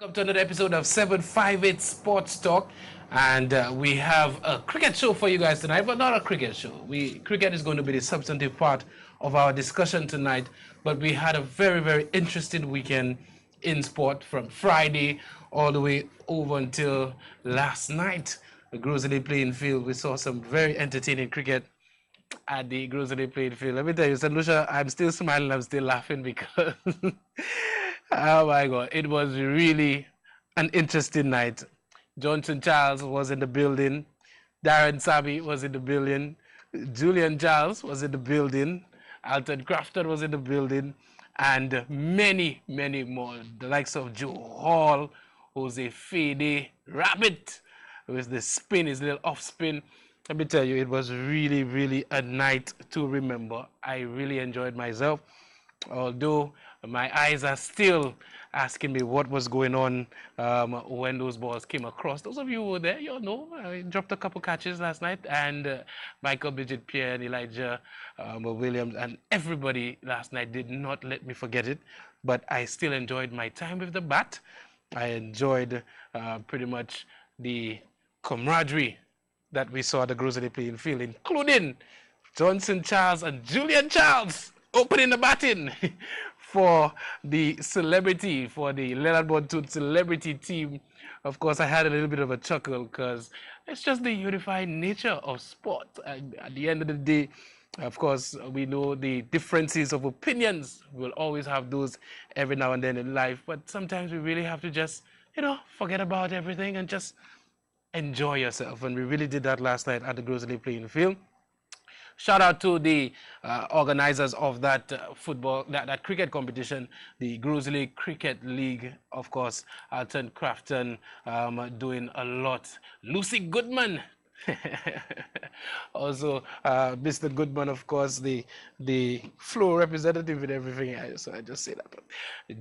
Welcome to another episode of 758 Sports Talk, and we have a cricket show for you guys tonight, but not a cricket show. Cricket is going to be the substantive part of our discussion tonight, but we had a very interesting weekend in sport from Friday all the way over until last night. The Grosley playing field, we saw some very entertaining cricket at the Grosley playing field. Let me tell you, St. Lucia, I'm still smiling, I'm still laughing because oh my God, it was really an interesting night. Johnson Charles was in the building, Darren Sabi was in the building, Julian Giles was in the building, Alton Crafton was in the building, and many more. The likes of Joe Hall, Jose Fede, Rabbit with the spin, his little off spin. Let me tell you, it was really a night to remember. I really enjoyed myself, although my eyes are still asking me what was going on when those balls came across. Those of you who were there, you know, I dropped a couple catches last night, and Michael Bridget Pierre and Elijah Williams and everybody last night did not let me forget it. But I still enjoyed my time with the bat. I enjoyed pretty much the camaraderie that we saw at the Grosley playing field, including Johnson Charles and Julian Charles opening the batting for the Leonard Bontut celebrity team. Of course, I had a little bit of a chuckle because it's just the unified nature of sport. And at the end of the day, of course, we know the differences of opinions. We'll always have those every now and then in life, but sometimes we really have to just, forget about everything and just enjoy yourself. And we really did that last night at the Grosley playing field. Shout out to the organizers of that that cricket competition, the Grosley Cricket League, of course, Alton Crafton doing a lot. Lucy Goodman. Also, Mr. Goodman, of course, the floor representative and everything. So I just say that.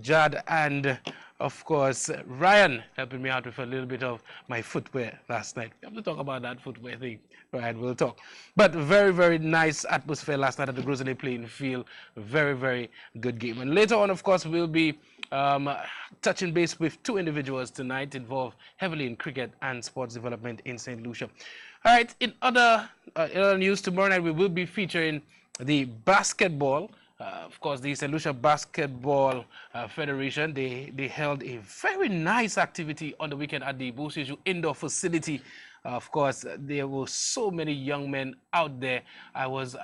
Jad and, of course, Ryan helping me out with a little bit of my footwear last night. We have to talk about that footwear thing. Right, we'll talk. But very nice atmosphere last night at the Grosley playing field. Very good game. And later on, of course, we'll be touching base with two individuals tonight involved heavily in cricket and sports development in St. Lucia. All right, in other news, tomorrow night we will be featuring the basketball. Of course, the St. Lucia Basketball Federation, they held a very nice activity on the weekend at the Bosiju Indoor Facility. Of course, there were so many young men out there. I was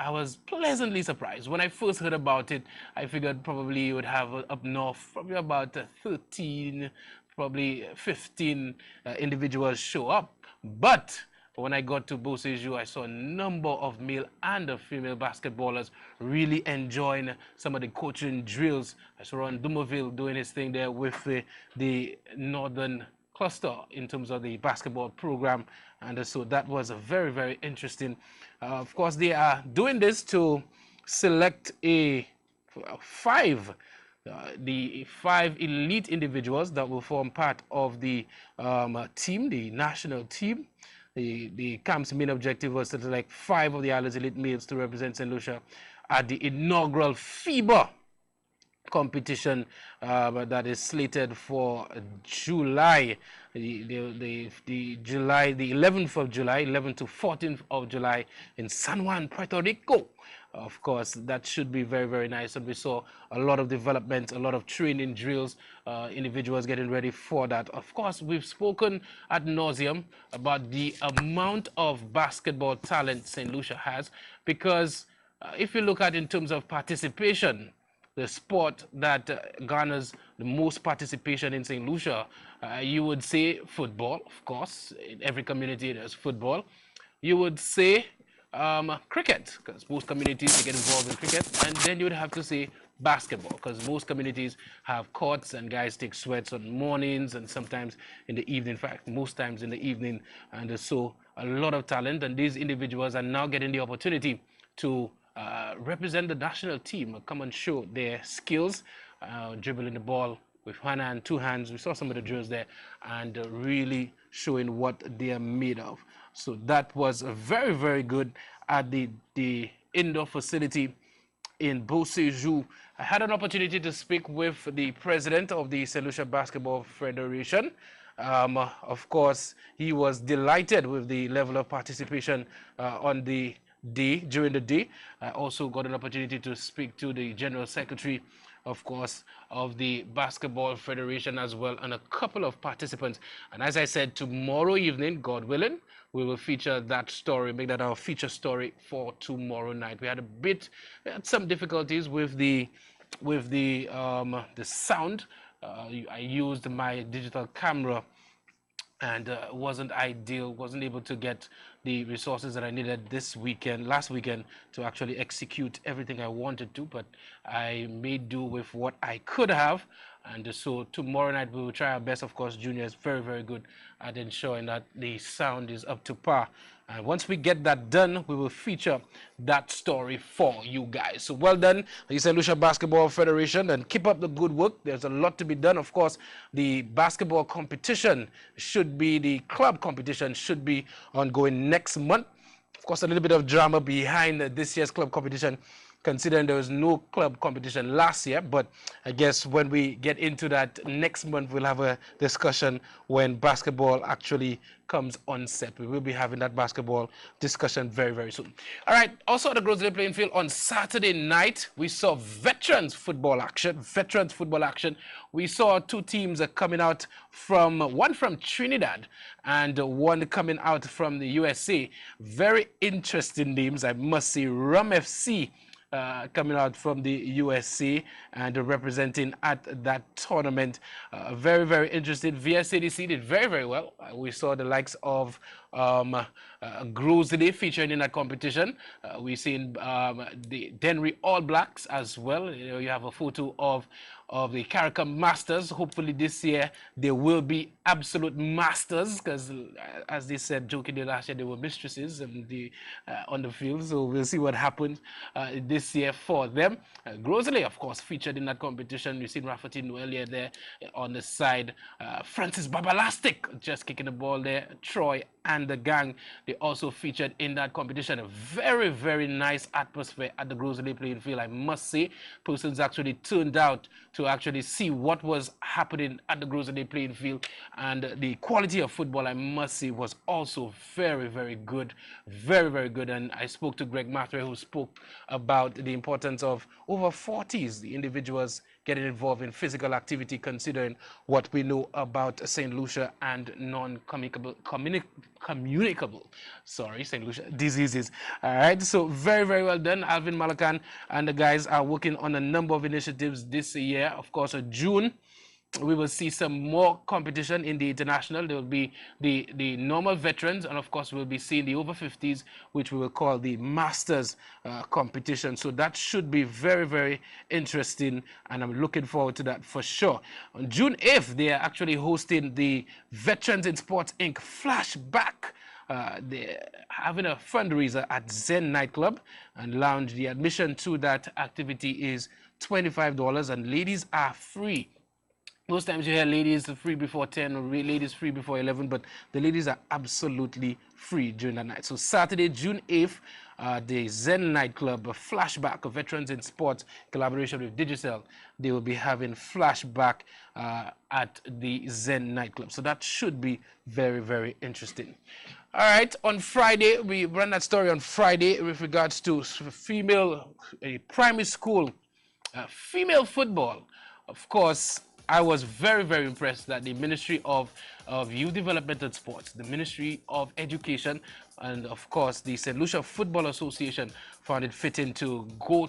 pleasantly surprised. When I first heard about it, I figured probably you would have up north probably about 13, probably 15 individuals show up. But when I got to Bosiju, I saw a number of male and female basketballers really enjoying some of the coaching drills. I saw Ron Dumoville doing his thing there with the Northern cluster in terms of the basketball program, and so that was a very interesting. Of course, they are doing this to select the five elite individuals that will form part of the team, the national team. The camp's main objective was to select 5 of the island's elite males to represent St. Lucia at the inaugural FIBA competition that is slated for July, the 11th of July, 11th to 14th of July in San Juan, Puerto Rico. Of course, that should be very nice. And we saw a lot of development, a lot of training drills, individuals getting ready for that. Of course, we've spoken ad nauseum about the amount of basketball talent St. Lucia has, because if you look at in terms of participation, the sport that garners the most participation in St. Lucia, you would say football, of course. In every community there's football. You would say cricket, because most communities get involved in cricket, and then you would have to say basketball, because most communities have courts and guys take sweats on mornings and sometimes in the evening. In fact, most times in the evening. And so a lot of talent, and these individuals are now getting the opportunity to represent the national team, come and show their skills, dribbling the ball with one hand, two hands. We saw some of the drills there, and really showing what they are made of. So that was very good at the indoor facility in Beauséjour I had an opportunity to speak with the president of the St. Lucia Basketball Federation. Of course, he was delighted with the level of participation on the day, during the day. I also got an opportunity to speak to the General Secretary, of course, of the Basketball Federation as well, and a couple of participants. And as I said, tomorrow evening, God willing, we will feature that story, make that our feature story for tomorrow night. We had some difficulties with the sound. I used my digital camera and wasn't ideal, wasn't able to get the resources that I needed last weekend, to actually execute everything I wanted to, but I made do with what I could have. And so tomorrow night we will try our best. Of course, Junior is very, very good at ensuring that the sound is up to par. And once we get that done, we will feature that story for you guys. So well done, the St. Lucia Basketball Federation, and keep up the good work. There's a lot to be done. Of course, the basketball competition the club competition should be ongoing next month. Of course, a little bit of drama behind this year's club competition, considering there was no club competition last year. But I guess when we get into that next month, we'll have a discussion when basketball actually comes on set. We will be having that basketball discussion very, very soon. All right. Also at the Groseley Playing Field on Saturday night, we saw veterans football action. We saw two teams coming out from, one from Trinidad and one coming out from the USA. Very interesting names, I must say. Rum FC coming out from the USC and representing at that tournament. Very, very interested. VSADC did very, very well. We saw the likes of Groseley featuring in that competition. We've seen the Dennery All Blacks as well. You have a photo of the CARICOM Masters. Hopefully this year they will be absolute masters, because as they said jokingly last year, they were mistresses on the field. So we'll see what happens this year for them. Groseley, of course, featured in that competition. We've seen Rafferty earlier there on the side. Francis Babalastic just kicking the ball there. Troy and the gang, they also featured in that competition. A very, very nice atmosphere at the Groseley Playing Field, I must say. Persons actually turned out to actually see what was happening at the Groseley Playing Field, and the quality of football, I must say, was also very, very good. Very, very good. And I spoke to Greg Mathray, who spoke about the importance of over 40s, the individuals getting involved in physical activity, considering what we know about St. Lucia and non-communicable St. Lucia diseases. All right, so very, very well done. Alvin Malakan and the guys are working on a number of initiatives this year. Of course, June, we will see some more competition in the international. There will be the normal veterans, and of course we'll be seeing the over 50s, which we will call the masters competition. So that should be very, very interesting, and I'm looking forward to that for sure. On June 8th, they are actually hosting the Veterans in Sports Inc. Flashback. They're having a fundraiser at Zen Nightclub and Lounge. The admission to that activity is $25, and ladies are free. Most times you hear ladies free before 10 or ladies free before 11, but the ladies are absolutely free during that night. So Saturday, June 8th, the Zen Nightclub, Flashback of Veterans in Sports, collaboration with Digicel, they will be having Flashback at the Zen Nightclub. So that should be very, very interesting. All right, on Friday, we ran that story on Friday with regards to female primary school female football. Of course, I was very, very impressed that the Ministry of Youth Development and Sports, the Ministry of Education, and of course the St. Lucia Football Association found it fitting to go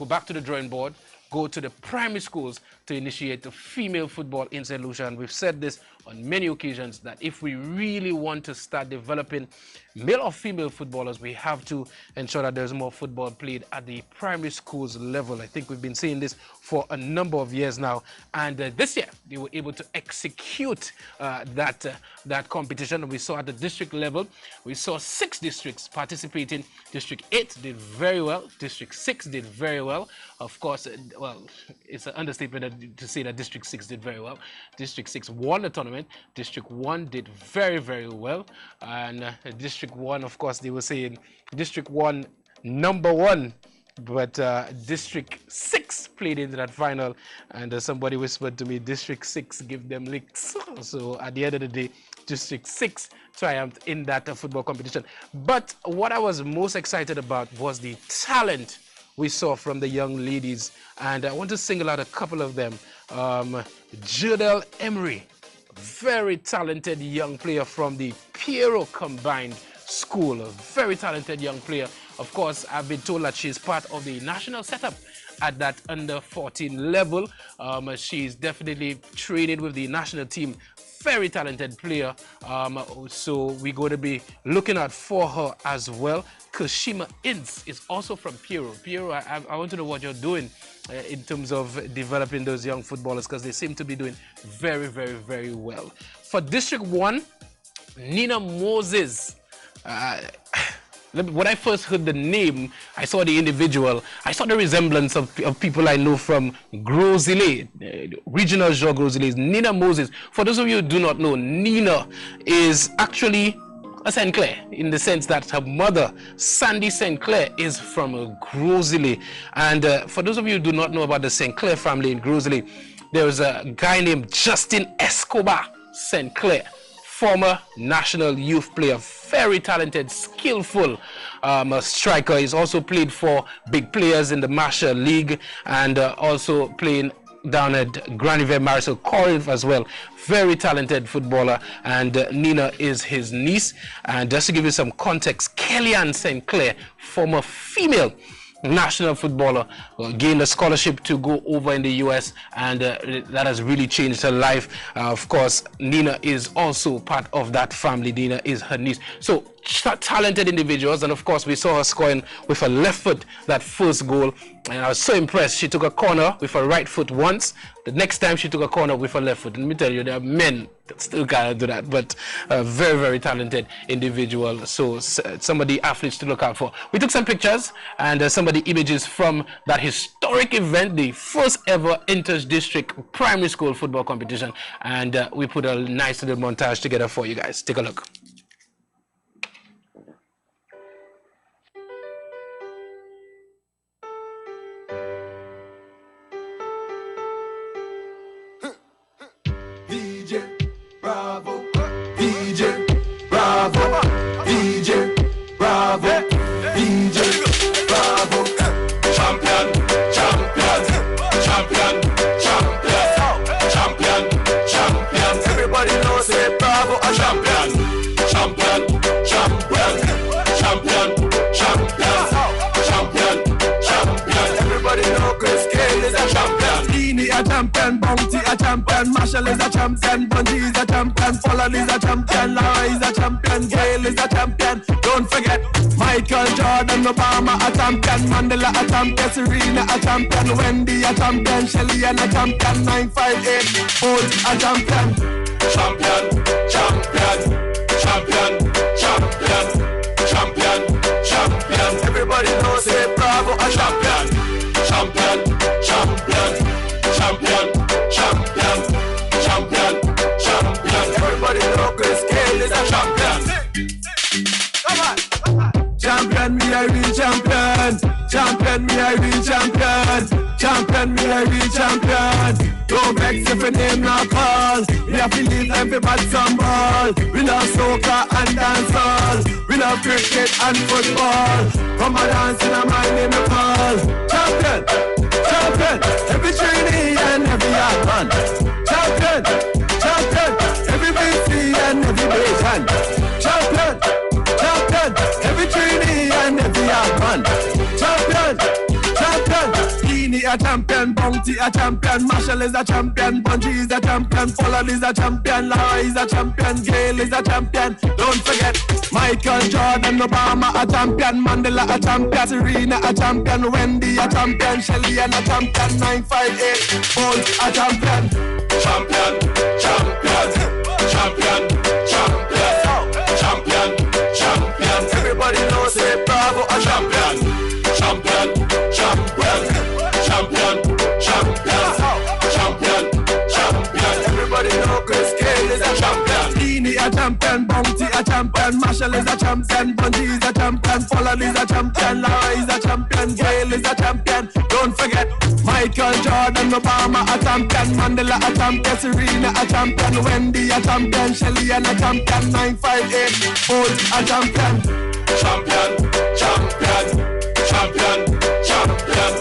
back to the drawing board, go to the primary schools to initiate the female football in St. Lucia. And we've said this on many occasions that if we really want to start developing male or female footballers, we have to ensure that there's more football played at the primary schools level. I think we've been saying this for a number of years now, and this year they were able to execute that competition. We saw at the district level, we saw 6 districts participating. District 8 did very well. District 6 did very well. Of course, well, it's an understatement to say that District 6 did very well. District 6 won the tournament. District 1 did very, very well. And District 1, of course, they were saying District 1 #1 but District 6 played into that final, and somebody whispered to me, District 6 give them licks. So at the end of the day, District 6 triumphed in that football competition. But what I was most excited about was the talent we saw from the young ladies, and I want to single out a couple of them. Jodel Emery, very talented young player from the Piero Combined School, a very talented young player. Of course, I've been told that she's part of the national setup at that under 14 level. She's definitely traded with the national team. Very talented player. So we're going to be looking out for her as well. Kashima Ince is also from Piero. Piero, I want to know what you're doing in terms of developing those young footballers, because they seem to be doing very, very, very well. For District 1, Nina Moses. When I first heard the name, I saw the individual, I saw the resemblance of people I know from Gros Islet, regional Jean Gros Islet, Nina Moses. For those of you who do not know, Nina is actually a St. Clair, in the sense that her mother, Sandy St. Clair, is from Gros Islet. And for those of you who do not know about the St. Clair family in Gros Islet, there was a guy named Justin Escobar St. Clair, former national youth player, very talented, skillful striker. He's also played for big players in the Marshall League, and also playing down at Graniver Marisol Corinth as well. Very talented footballer, and Nina is his niece. And just to give you some context, Kellyanne St. Clair, former female national footballer, gained a scholarship to go over in the US, and that has really changed her life. Of course, Nina is also part of that family. Nina is her niece. So talented individuals, and of course we saw her scoring with her left foot that first goal, and I was so impressed. She took a corner with her right foot once. The next time she took a corner with her left foot. And let me tell you, there are men that still can't do that, but a very, very talented individual. So some of the athletes to look out for. We took some pictures and some of the images from that historic event, the first ever inter-district primary school football competition, and we put a nice little montage together for you guys. Take a look. Champion, Bounty a champion, Marshall is a champion, Bungie is a champion, Folland is a champion, Lara is a champion, Gale is a champion. Don't forget Michael Jordan, Obama a champion, Mandela a champion, Serena a champion, Wendy a champion, Shelly and a champion, 958 Old a champion. Champion, champion, champion, champion, champion, champion. Everybody knows say Bravo a champion. Champion, champion. Champion, champion, champion, champion. Everybody know Chris Gale is a champion. Come on. Champion, me I real champion. Champion, me I real champion. Champion, me I real champion. Don't vex if your name not call. We have to leave everybody some ball. We love soccer and dancehall. We love cricket and football. Come and dance in my name you call. Champion, champion. Every trainee and every young man. Champion, champion. Every BC and every Bayesian. Champion, champion. Every trainee and every young man. Champion, champion. Beanie a champion, Bounty a champion, Marshall is a champion, Bungie is a champion, Folland is a champion, Lara is a champion, Gale is a champion. Don't forget Michael Jordan, Obama a champion, Mandela a champion, Serena a champion, Wendy a champion, Shelly and a champion, 958 Old a champion. Champion, champion, champion, champion, champion, champion. Everybody knows say Bravo a champion. Champion, champion, champion, champion, champion, champion. Everybody know Chris Gale is a champion. Beanie a champion, Bounty a champion. champion, Marshall is a champion, Bunty is a champion, Pollard is a champion, Lara is a champion, Gail is a champion. Don't forget Michael Jordan, Obama a champion, Mandela a champion, Serena a champion, Wendy a champion, Shelly and a champion, 958 Bolt a champion. Champion, champion, champion, champion,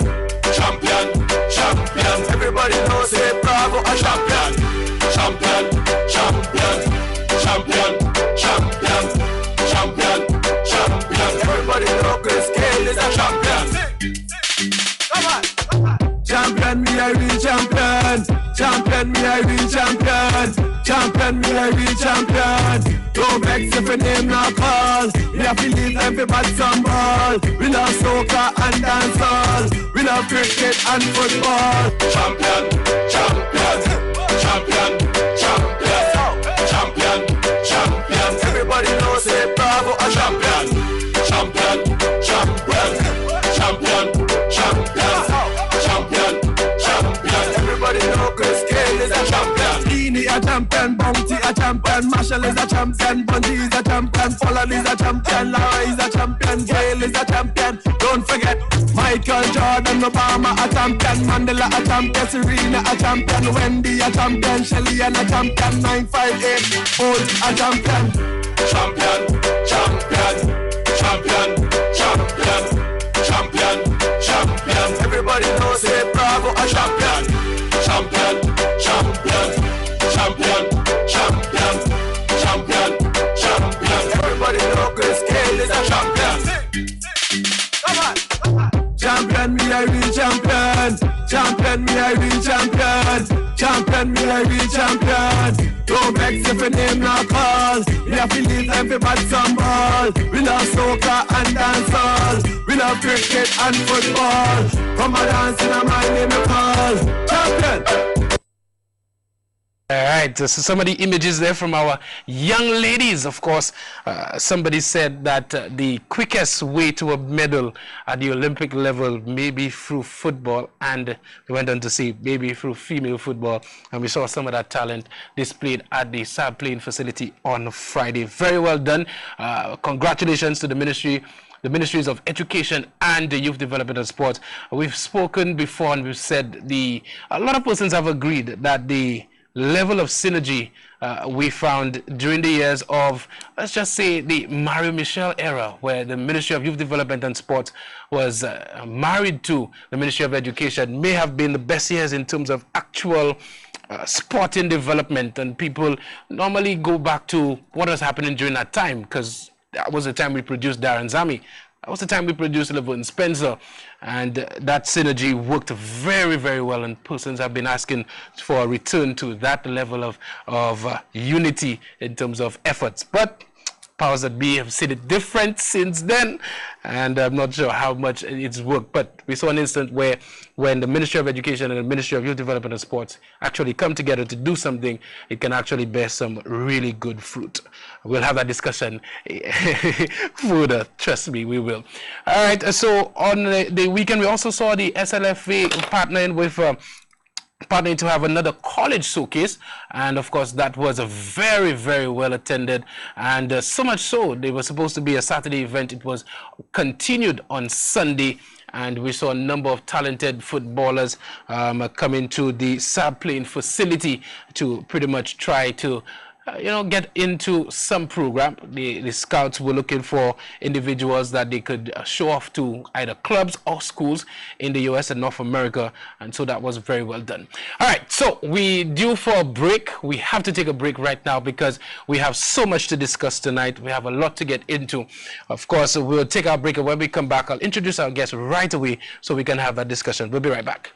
champion, champion. Everybody knows say Bravo a champion. Champion, champion, champion, champion, champion, champion. Everybody knows Chris Gayle is a champion. Come on. Champion, me I real champion. Champion, me I real champion. Champion, me I real champion. Don't vex if your name not call. We have to leave everybody some ball. We love soccer and dancehall. We love cricket and football. Champion, champion, champion, champion, champion, champion. Everybody knows say Bravo a champion. Champion, champion, champion, champion, champion, champion. Everybody knows Chris Gayle is a champion. Beanie a champion, Bounty a champion, Marshall is a champion, Bunty is a champion, Pollard is a champion, Lara is a champion, Gail is a champion. Don't forget Michael Jordan, Obama a champion, Mandela a champion, Serena a champion, Wendy a champion, Shelly and a champion, 958 Bolt a champion. Champion, champion, champion, champion, champion, champion. Everybody knows say Bravo a champion. Champion, champion, champion, champion, champion, champion. Everybody knows Chris Gayle is a champion. Come on. Champion, me I real champion. Champion, me I real champion. Champion, me I real champion. Don't vex if your name not call. We have to leave everybody some ball. We love soccer and dancehall. We love cricket and football. Come and dance in my name you call. Champion. All right, so some of the images there from our young ladies. Of course, somebody said that the quickest way to a medal at the Olympic level may be through football, and we went on to see maybe through female football, and we saw some of that talent displayed at the SAB playing facility on Friday. Very well done. Congratulations to the Ministries of Education and the Youth Development and Sports. We've spoken before and we've said a lot of persons have agreed that the level of synergy we found during the years of, let's just say, the Mario Michel era, where the Ministry of Youth Development and Sports was married to the Ministry of Education, may have been the best years in terms of actual sporting development. And people normally go back to what was happening during that time, because that was the time we produced Darren Zami. That was the time we produced LeVern Spencer, and that synergy worked very, very well, and persons have been asking for a return to that level of unity in terms of efforts. But powers that be have seen it different since then, and I'm not sure how much it's worked. But we saw an instance where when the Ministry of Education and the Ministry of Youth Development and Sports actually come together to do something, it can actually bear some really good fruit. We'll have that discussion further, trust me, we will. All right, so on the weekend we also saw the SLFA partnering to have another college showcase, and of course that was a very, very well attended, and so much so they were supposed to be a Saturday event. It was continued on Sunday, and we saw a number of talented footballers coming to the SAB playing facility to pretty much try to get into some program. The scouts were looking for individuals that they could show off to either clubs or schools in the US and North America, and so that was very well done. All right, so we due for a break. We have to take a break right now because we have so much to discuss tonight. We have a lot to get into. Of course, we'll take our break, and when we come back, I'll introduce our guests right away so we can have that discussion. We'll be right back.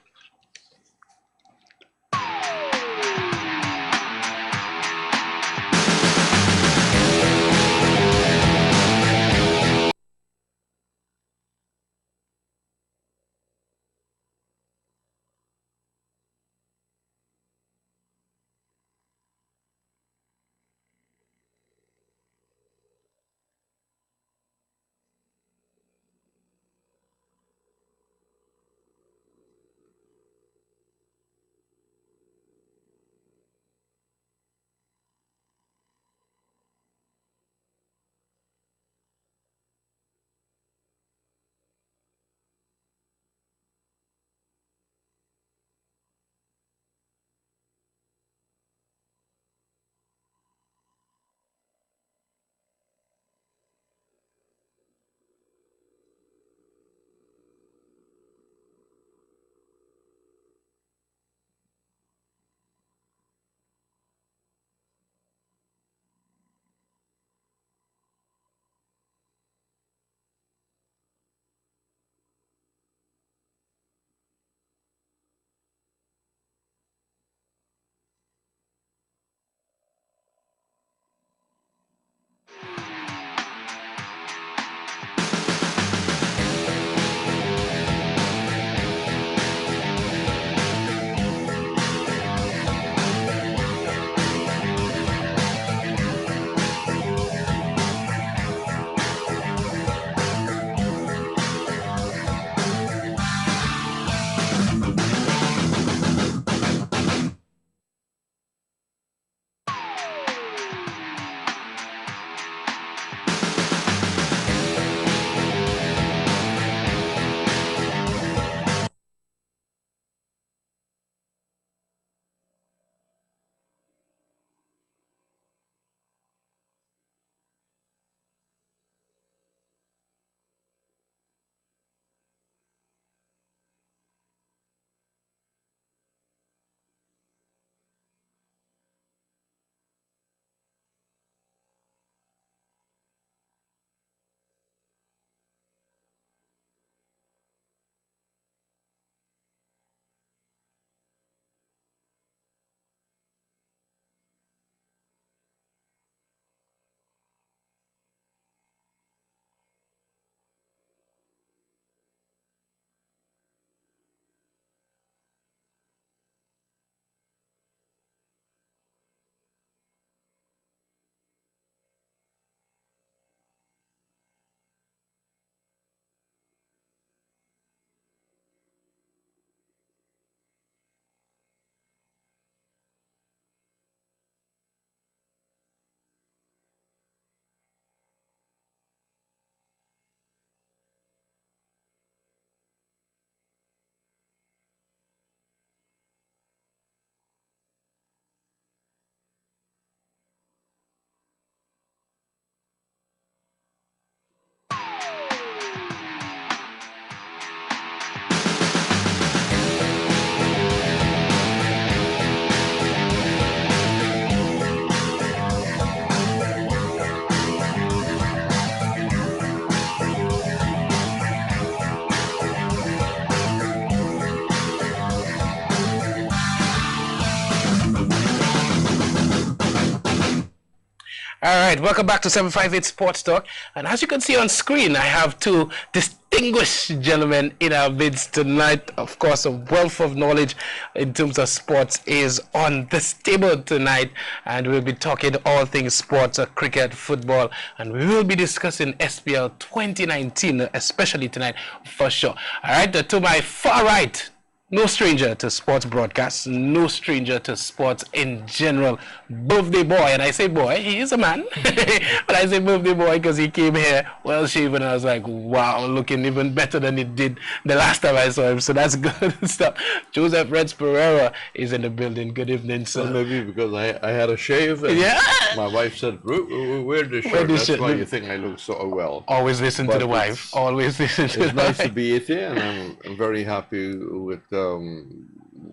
All right, welcome back to 758 Sports Talk. And as you can see on screen, I have two distinguished gentlemen in our midst tonight. Of course, a wealth of knowledge in terms of sports is on this table tonight. And we'll be talking all things sports, cricket, football, and we will be discussing SPL 2019, especially tonight for sure. All right, to my far right, no stranger to sports broadcasts, no stranger to sports in general. Birthday boy, and I say boy, he is a man. But I say birthday boy because he came here well shaven, and I was like, wow, looking even better than he did the last time I saw him. So that's good stuff. Joseph Reds Pereira is in the building. Good evening, sir. Well, maybe because I had a shave. And yeah. My wife said, "Wear this shirt." That's why you think I look so well. Always listen to the wife. Always listen to the wife. It's nice to be here, and I'm very happy with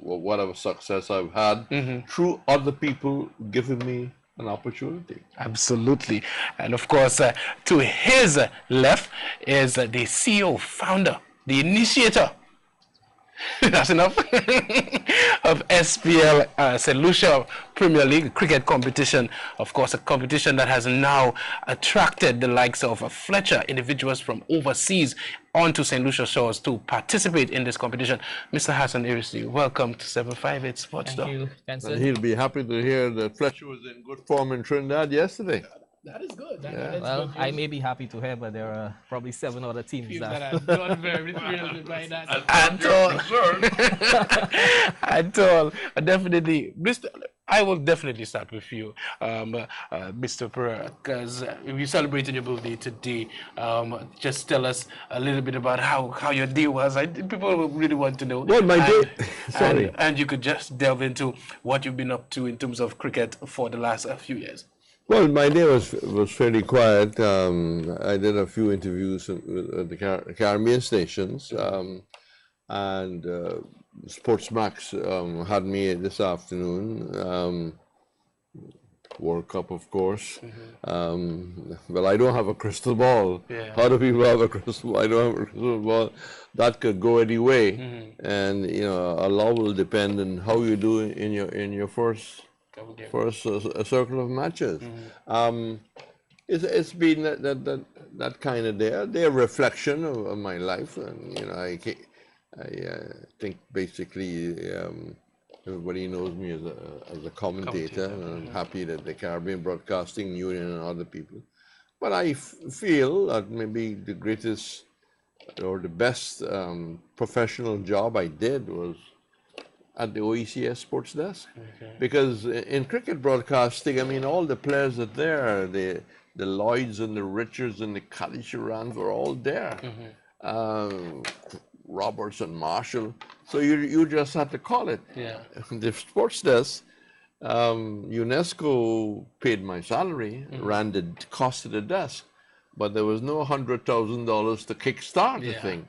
whatever success I've had through other people giving me an opportunity. Absolutely. And of course, to his left is the CEO, founder, the initiator. That's enough. Of SPL, St. Lucia Premier League cricket competition. Of course, a competition that has now attracted the likes of Fletcher, individuals from overseas, onto St. Lucia shores to participate in this competition. Mr. Hassan Irisi, welcome to 758 Sports Talk. Thank you, And he'll be happy to hear that Fletcher was in good form in Trinidad yesterday. That is good. Well, I may be happy to hear, but there are probably 7 other teams that are not very thrilled by that at all. Definitely, Mr. I will definitely start with you, Mr. Pereira, because you celebrated your birthday today. Just tell us a little bit about how your day was. People really want to know. Well, my day. Sorry. And you could just delve into what you've been up to in terms of cricket for the last few years. Well, my day was fairly quiet. I did a few interviews at the Caribbean stations, and Sportsmax had me this afternoon. World Cup, of course. Well, I don't have a crystal ball. Yeah. How do people have a crystal ball? I don't have a crystal ball. That could go any way, and a lot will depend on how you do in your first a circle of matches. It's been that kind of day, a reflection of my life, and I think basically everybody knows me as a commentator, and I'm happy that the Caribbean Broadcasting Union and other people. But I feel that maybe the greatest or the best professional job I did was at the OECS Sports Desk. Because in cricket broadcasting, I mean, all the players are there. The Lloyds and the Richards and the Kadisharans were all there. Roberts and Marshall. So you just had to call it. Yeah. The Sports Desk, UNESCO paid my salary, ran the cost of the desk, but there was no $100,000 to kickstart the thing.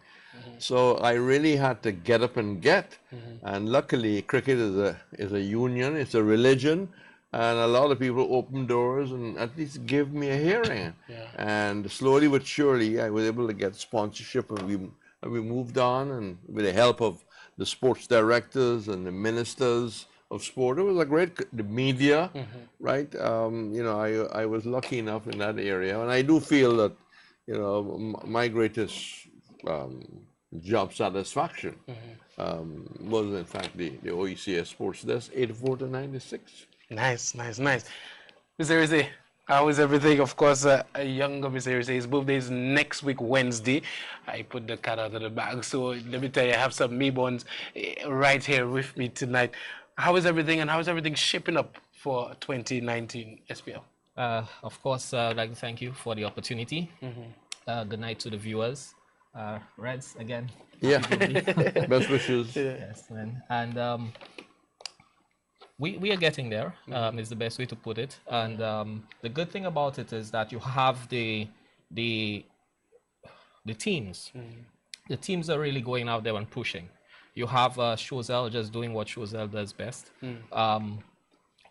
So I really had to get up and get, and luckily cricket is a union, it's a religion, and a lot of people opened doors and at least gave me a hearing. And slowly but surely I was able to get sponsorship, and we moved on, and with the help of the sports directors and the ministers of sport, it was a great, the media, right? I was lucky enough in that area, and I do feel that my greatest job satisfaction was in fact the OECS Sports Desk, 84 to 96. Nice. Mr. Irisi, how is everything? Of course, a younger Mr. Irisi, his birthday is next week, Wednesday. I put the cat out of the bag, so let me tell you, I have some Mayborns right here with me tonight. How is everything, and how is everything shaping up for 2019 SPL? Of course, I'd like to thank you for the opportunity. Good night to the viewers. Reds, again. Yeah, best wishes. Yes, man. And we are getting there, is the best way to put it. And the good thing about it is that you have the teams. The teams are really going out there and pushing. You have Choiseul just doing what Choiseul does best.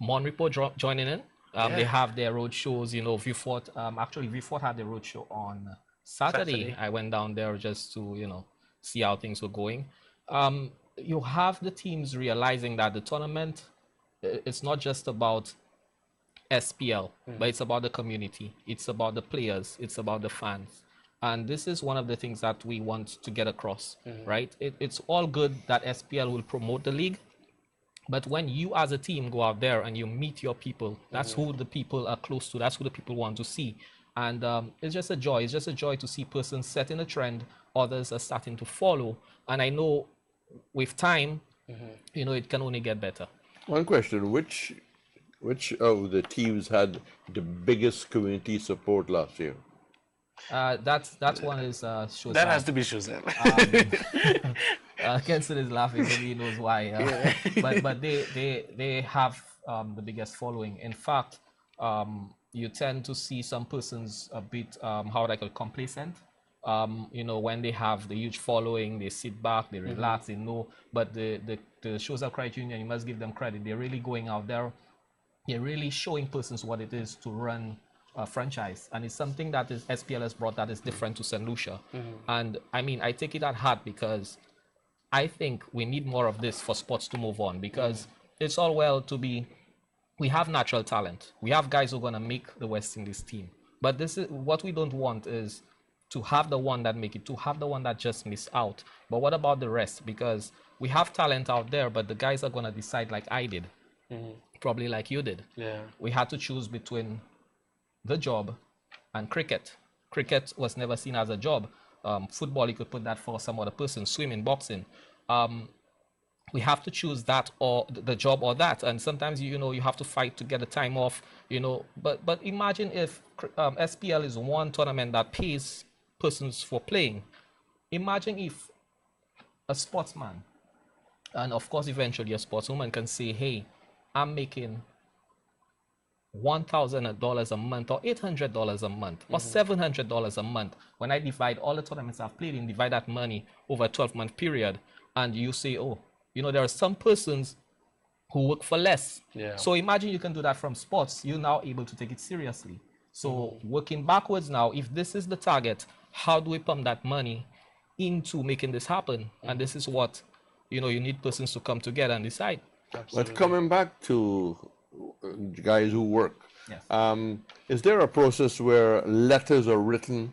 Monrepo joining in. They have their road shows, Vieux Fort. Actually, Vieux Fort had the road show on Saturday. I went down there just to, see how things were going. You have the teams realizing that the tournament, it's not just about SPL, but it's about the community, it's about the players, it's about the fans. And this is one of the things that we want to get across, right? It's all good that SPL will promote the league, but when you as a team go out there and you meet your people, that's who the people are close to, that's who the people want to see. And it's just a joy. It's just a joy to see persons setting a trend, others are starting to follow. And I know with time, you know, it can only get better. One question, which of the teams had the biggest community support last year? That one is Shozam. That has to be Shozam. Kenson is laughing, maybe he knows why. But they have the biggest following. In fact, you tend to see some persons a bit, how would I call it, complacent. You know, when they have the huge following, they sit back, they relax, they know. But the Shozam Credit Union, you must give them credit. They're really going out there. They're really showing persons what it is to run a franchise. And it's something that is SPL has brought that is different to St. Lucia. And I mean, I take it at heart because I think we need more of this for sports to move on, because it's all well to be, we have natural talent. We have guys who are going to make the West Indies team. But this is what we don't want, is to have the one that make it, to have the one that just miss out. But what about the rest? Because we have talent out there, but the guys are going to decide like I did, probably like you did. Yeah. We had to choose between the job and cricket. Cricket was never seen as a job. Football, you could put that for some other person, swimming, boxing. We have to choose that or the job or that. And sometimes, you know, you have to fight to get the time off, you know. But imagine if SPL is one tournament that pays persons for playing. Imagine if a sportsman, and of course eventually a sportswoman, can say, hey, I'm making $1,000 a month or $800 a month or $700 a month. When I divide all the tournaments I've played in, divide that money over a 12-month period, and you say, oh, you know, there are some persons who work for less. Yeah. So imagine you can do that from sports. You're now able to take it seriously. So working backwards now, if this is the target, how do we pump that money into making this happen? And this is what, you know, you need persons to come together and decide. But coming back to guys who work, Yes. is there a process where letters are written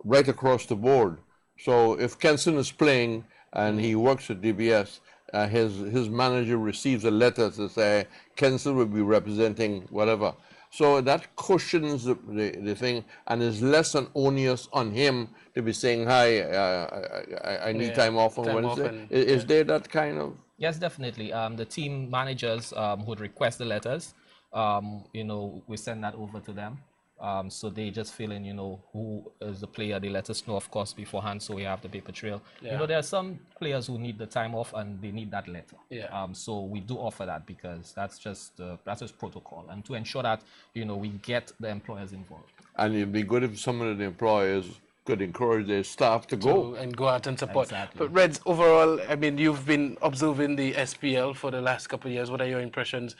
right across the board? So if Kenson is playing and he works at DBS, his manager receives a letter to say Kenson will be representing whatever. So that cushions the thing and is less an onus on him to be saying, hi, I need time off on Wednesday. Is there that kind of? Yes, definitely. The team managers would request the letters. You know, we send that over to them. So they just fill in, you know, who is the player. They let us know, of course, beforehand, so we have the paper trail. You know, there are some players who need the time off and they need that letter. So we do offer that because that's just protocol, and to ensure that, you know, we get the employers involved. And it'd be good if some of the employers could encourage their staff to go and go out and support. Exactly. But Reds, overall, I mean, you've been observing the SPL for the last couple of years. What are your impressions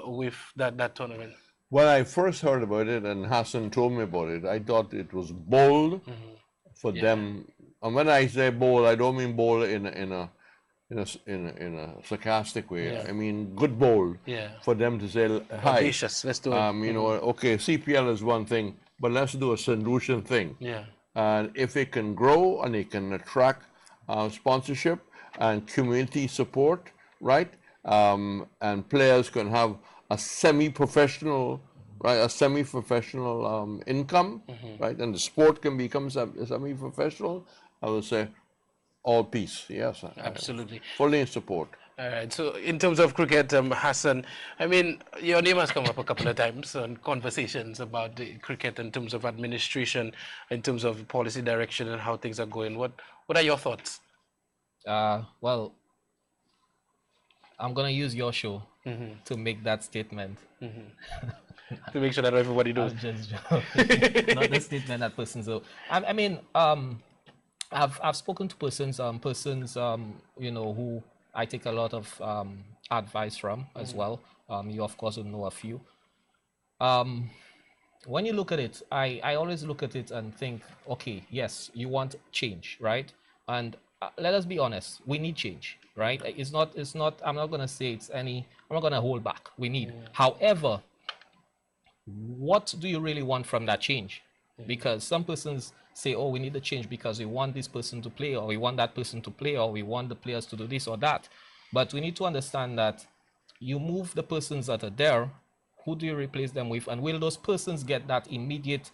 with that tournament? When I first heard about it and Hassan told me about it, I thought it was bold for them. And when I say bold, I don't mean bold in a sarcastic way. I mean good bold for them to say, hi, ambitious, let's do it. you know, okay, CPL is one thing, but let's do a St. Lucian thing. And if it can grow and it can attract sponsorship and community support, right? And players can have a semi-professional, right? A semi-professional income, right? And the sport can become semi-professional. I would say all peace. Yes, absolutely. Fully in support. All right. So in terms of cricket, Hassan, I mean, your name has come up a couple of times on conversations about the cricket in terms of administration, in terms of policy direction and how things are going. What are your thoughts? Well, I'm gonna use your show to make that statement. To make sure that everybody knows. I'm just joking. Not the statement that persons. I mean, I've spoken to persons, you know, who I take a lot of advice from as well. You of course will know a few. When you look at it, I always look at it and think, okay, yes, you want change, right? And let us be honest, we need change, right? It's not, I'm not going to say I'm not going to hold back. We need. However, what do you really want from that change? Because some persons say, oh, we need the change because we want this person to play, or we want that person to play, or we want the players to do this or that. But we need to understand that you move the persons that are there, who do you replace them with? And will those persons get that immediate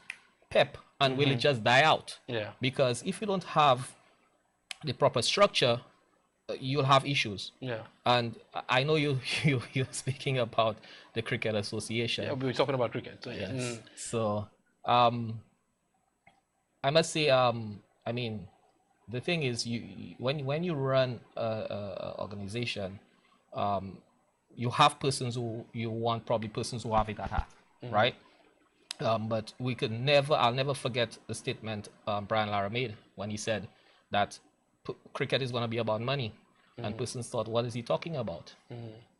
pep, and will it just die out? Yeah. Because if you don't have the proper structure, you'll have issues. Yeah. And I know you're speaking about the Cricket Association. Yeah, we were talking about cricket. So yeah. Yes. So I must say, I mean, the thing is, when you run a organization, you have persons who you want, probably persons who have it at heart, right? But I'll never forget the statement Brian Lara made when he said that cricket is going to be about money. And persons thought, what is he talking about?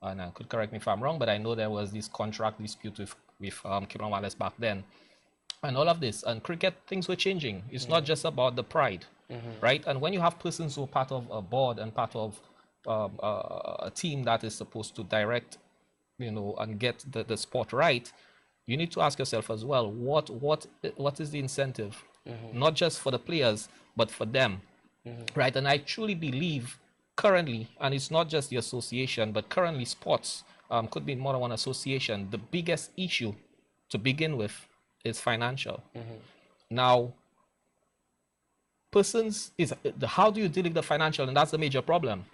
And I could correct me if I'm wrong, but I know there was this contract dispute with Cameron Wallace back then. And all of this, and cricket, things were changing. It's not just about the pride, right? And when you have persons who are part of a board and part of a team that is supposed to direct, and get the sport right, you need to ask yourself as well, what is the incentive? Not just for the players, but for them, right? And I truly believe currently, and it's not just the association, but currently sports, could be more than one association, the biggest issue to begin with is financial. Now, how do you deal with the financial? And that's the major problem.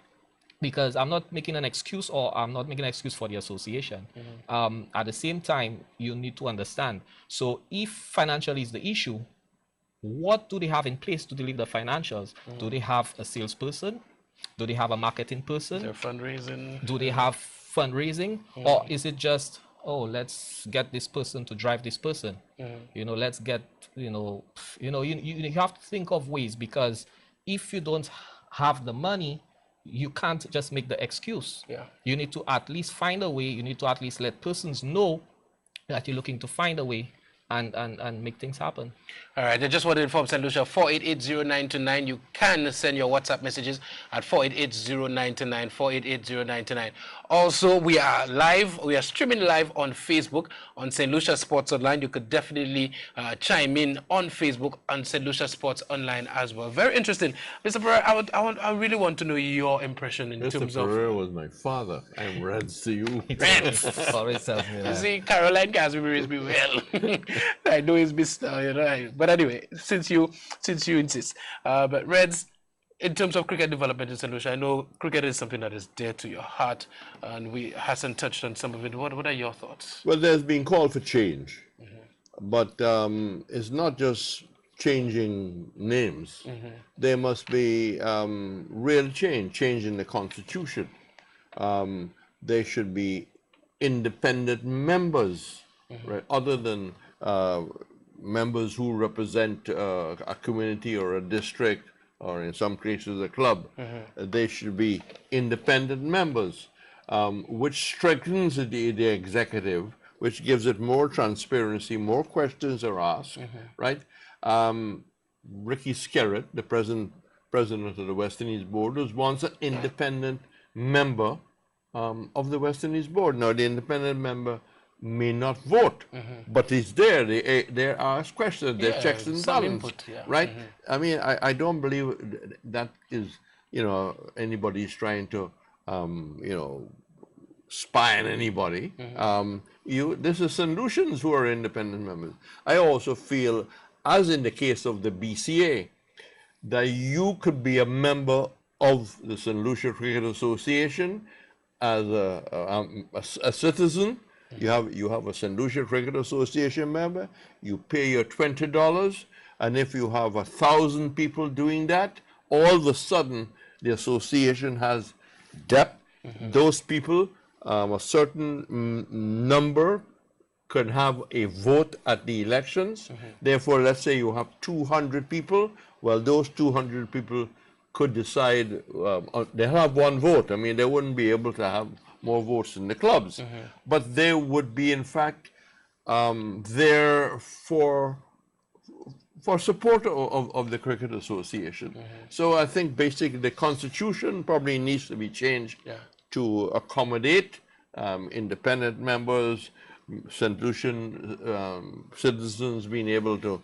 Because I'm not making an excuse, or I'm not making an excuse for the association. At the same time, you need to understand. So if financial is the issue, what do they have in place to deal with the financials? Do they have a salesperson? Do they have a marketing person? Is there fundraising? Do they have fundraising? Or is it just, oh, let's get this person to drive this person? Let's get, you have to think of ways, because if you don't have the money, you can't just make the excuse. Yeah. You need to at least find a way. You need to at least let persons know that you're looking to find a way and make things happen. All right, I just want to inform St. Lucia, 4880929. You can send your WhatsApp messages at 4880929, 4880929. Also, we are live. We are streaming live on Facebook on St. Lucia Sports Online. You could definitely chime in on Facebook on St. Lucia Sports Online as well. Very interesting, Mr. Pereira. I really want to know your impression in terms of. Mr. Pereira was my father. I'm Reds to you. Reds. Always tells me that. You see, Caroline Casby raised me well. I know he's Mr. But anyway, since you insist, but Reds, in terms of cricket development in St. Lucia, I know cricket is something that is dear to your heart, and we hasn't touched on some of it. What are your thoughts? Well, there's been call for change, but it's not just changing names. There must be real change in the constitution. There should be independent members, right, other than members who represent a community or a district, or in some cases a club. They should be independent members, which strengthens the executive, which gives it more transparency, more questions are asked, right? Ricky Skerritt, the president of the West Indies Board, was once an independent member of the West Indies Board. Now, the independent member may not vote, but he's there. They ask questions, they checks and balances, right? I mean, I don't believe that is, anybody's trying to, spy on anybody. This is St. Lucians who are independent members. I also feel, as in the case of the BCA, that you could be a member of the St. Lucia Cricket Association as a citizen. You have a St. Lucia Cricket Association member, you pay your $20, and if you have 1,000 people doing that, all of a sudden the association has depth. Those people, a certain number, could have a vote at the elections. Therefore, let's say you have 200 people, well, those 200 people could decide, they'll have one vote. I mean, they wouldn't be able to have more votes in the clubs, but they would be, in fact, there for support of the Cricket Association. So I think basically the constitution probably needs to be changed to accommodate independent members, St. Lucian citizens being able to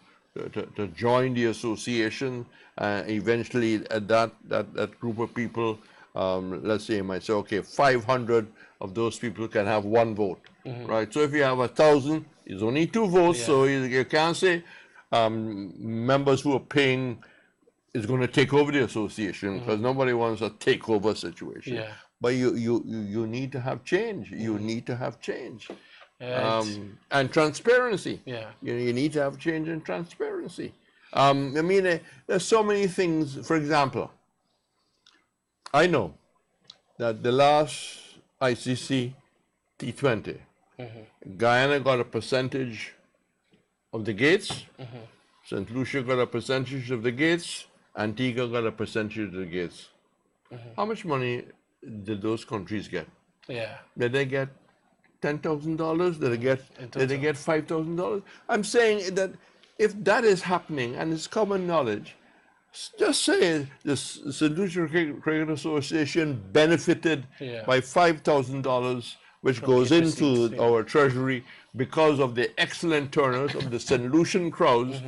join the association. Eventually, that group of people, let's say, might say, okay, 500 of those people can have one vote, right? So if you have 1,000, it's only 2 votes, so you can't say members who are paying is going to take over the association, because nobody wants a takeover situation. Yeah. But you need to have change. You need to have change. And transparency. Yeah. You need to have change and transparency. I mean, there's so many things. For example, I know that the last ICC T20, Guyana got a percentage of the gates, St. Lucia got a percentage of the gates, Antigua got a percentage of the gates. How much money did those countries get? Yeah. Did they get $10,000? Did they get $5,000? I'm saying that if that is happening and it's common knowledge, just say the St. Lucia Cricket Association benefited by $5,000, which goes into our treasury because of the excellent turnout of the St. Lucian crowds.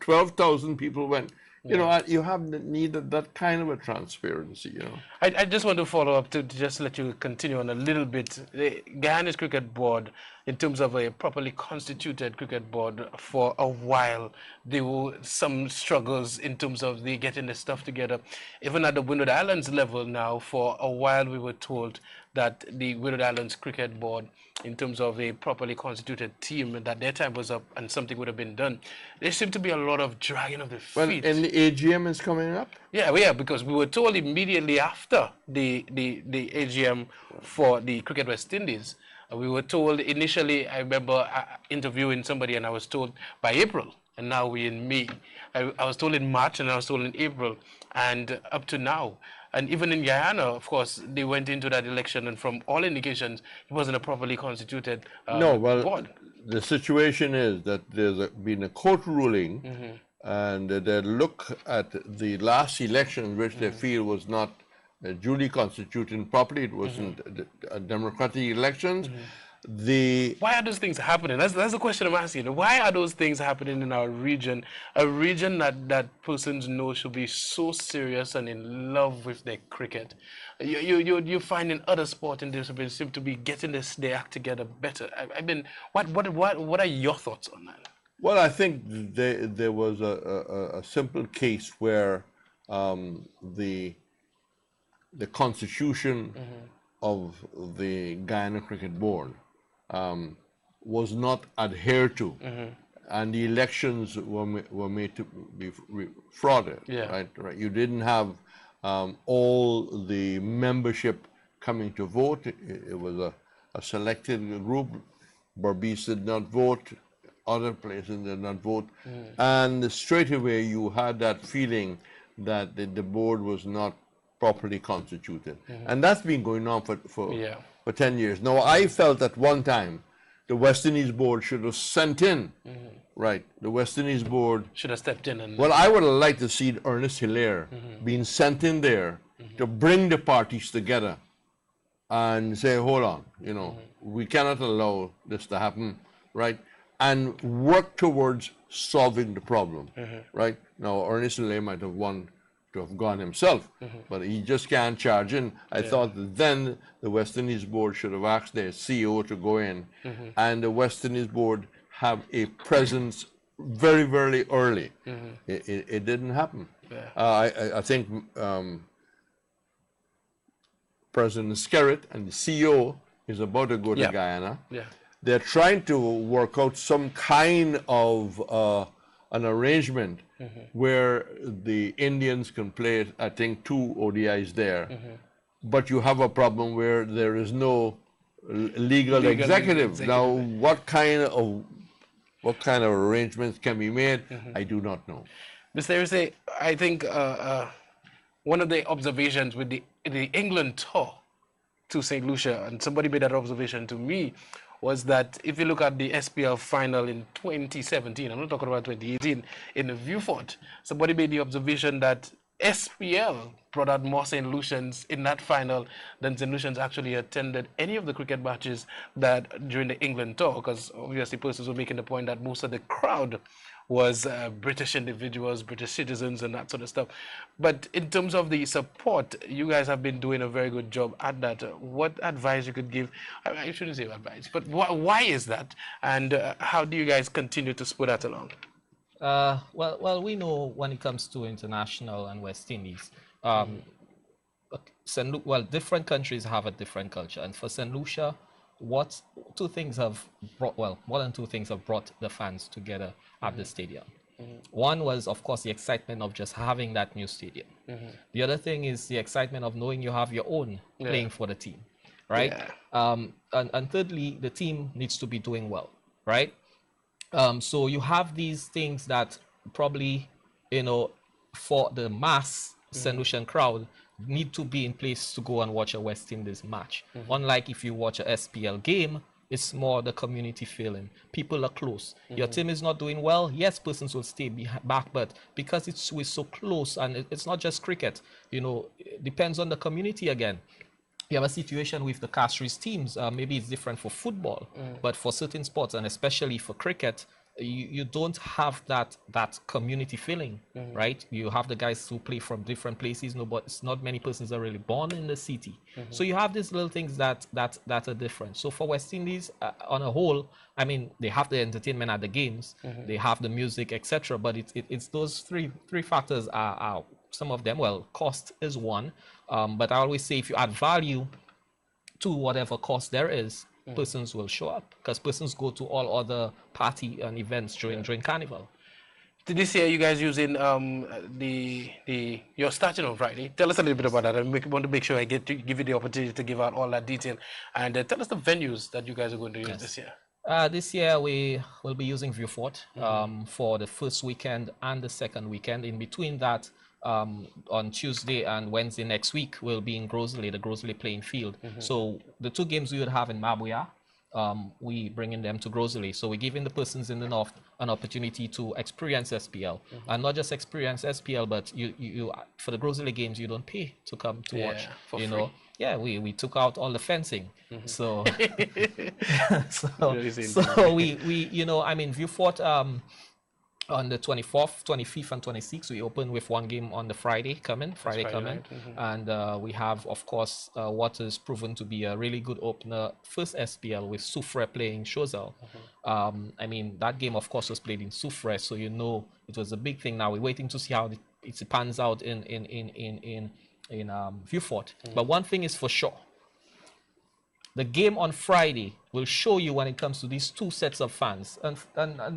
12,000 people went. You know, you have the need of that kind of a transparency, you know. I just want to follow up to just let you continue on a little bit. The Guyana's Cricket Board, in terms of a properly constituted cricket board, for a while, there were some struggles in terms of the getting the stuff together. Even at the Windward Islands level now, for a while we were told that the Windward Islands Cricket Board, in terms of a properly constituted team, that their time was up and something would have been done. There seemed to be a lot of dragging of the feet. Well, and the AGM is coming up? Yeah, because we were told immediately after the AGM for the Cricket West Indies, we were told initially, I remember interviewing somebody and I was told by April, and now we're in May. I was told in March and I was told in April, and up to now. And even in Guyana, of course, they went into that election, and from all indications, it wasn't a properly constituted board. The situation is that there's been a court ruling, and they look at the last election, which they feel was not duly constituted properly. It wasn't democratic elections. Why are those things happening? That's the question I'm asking. Why are those things happening in our region? A region that persons know should be so serious and in love with their cricket. You find in other sports and disciplines seem to be getting their act together better. I mean, what are your thoughts on that? Well, I think there was a simple case where the constitution of the Guyana Cricket Board was not adhered to, and the elections were made to be frauded. Right. You didn't have all the membership coming to vote. It was a selected group. Berbice did not vote. Other places did not vote, and straight away you had that feeling that the board was not properly constituted, and that's been going on for 10 years. Now, I felt at one time the West Indies board should have sent in, the West Indies board should have stepped in. And well, I would have liked to see Ernest Hilaire being sent in there to bring the parties together and say, hold on, we cannot allow this to happen, right? And work towards solving the problem, right? Now, Ernest Hilaire might have won to have gone himself, but he just can't charge in. I thought that then the West Indies board should have asked their CEO to go in, and the West Indies board have a presence very, very early. It didn't happen. I think President Skerritt and the CEO is about to go to Guyana. They're trying to work out some kind of an arrangement where the Indians can play, I think, 2 ODIs there, but you have a problem where there is no legal executive. Now, what kind of arrangements can be made? I do not know. Mr. Irsay, I think one of the observations with the England tour to St. Lucia, and somebody made that observation to me, was that if you look at the SPL final in 2017, I'm not talking about 2018, in Vieux Fort, somebody made the observation that SPL brought out more St. Lucians in that final than St. Lucians actually attended any of the cricket matches that during the England tour, because obviously persons were making the point that most of the crowd was British individuals, British citizens, and that sort of stuff. But in terms of the support, you guys have been doing a very good job at that. What advice you could give? I shouldn't say advice, but why is that? And how do you guys continue to spur that along? Well, we know when it comes to international and West Indies, different countries have a different culture, and for St. Lucia, more than two things have brought the fans together at the stadium. One was, of course, the excitement of just having that new stadium. The other thing is the excitement of knowing you have your own playing for the team, right? And thirdly, the team needs to be doing well, right? So you have these things that probably, for the mass St. Lucian crowd need to be in place to go and watch a West Indies match. Unlike if you watch a SPL game, it's more the community feeling. People are close. Your team is not doing well. Yes, persons will stay back, but because we're so close, and it's not just cricket, it depends on the community again. You have a situation with the Castries teams. Maybe it's different for football, but for certain sports, and especially for cricket, you don't have that community feeling, right? You have the guys who play from different places. But it's not many persons are really born in the city. So you have these little things that are different. So for West Indies, on a whole, I mean, they have the entertainment at the games, they have the music, etc. But it's those three factors are some of them. Well, cost is one, but I always say if you add value to whatever cost there is, persons will show up, because persons go to all other party and events during Carnival. This year, you guys using you're starting on Friday. Tell us a little bit about that. I want to make sure I give you the opportunity to give out all that detail, and tell us the venues that you guys are going to use this year. This year we will be using Vieux Fort for the first weekend and the second weekend. In between that, on Tuesday and Wednesday next week, we'll be in Grosley, the Grosley playing field. So the two games we would have in Mabuya, we bringing them to Grosley. So we're giving the persons in the north an opportunity to experience SPL, and not just experience SPL, but you for the Grosley games you don't pay to come to watch. You know, we took out all the fencing. So so we I mean, Vieux Fort, on the 24th, 25th, and 26th, we open with one game on the Friday coming. And we have, of course, what is proven to be a really good opener, first SPL with Soufrière playing Choiseul. I mean, that game, of course, was played in Soufrière, so it was a big thing. Now we're waiting to see how it pans out in Vieux Fort. But one thing is for sure. The game on Friday will show you when it comes to these two sets of fans, and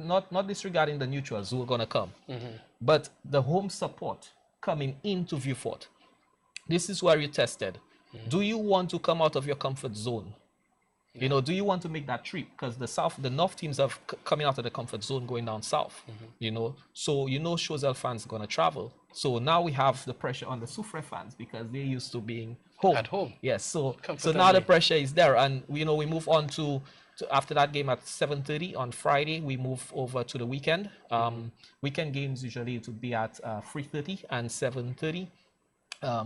not disregarding the neutrals who are going to come, but the home support coming into Vieux Fort. This is where you're tested. Do you want to come out of your comfort zone? Do you want to make that trip? Because the north teams are coming out of the comfort zone going down south, So Choiseul fans are going to travel. So now we have the pressure on the Soufrière fans because they're used to being at home. Yes, so now the pressure is there, and we move on to after that game at 7:30 on Friday. We move over to the weekend. Weekend games usually it would be at 3:30 and 7:30.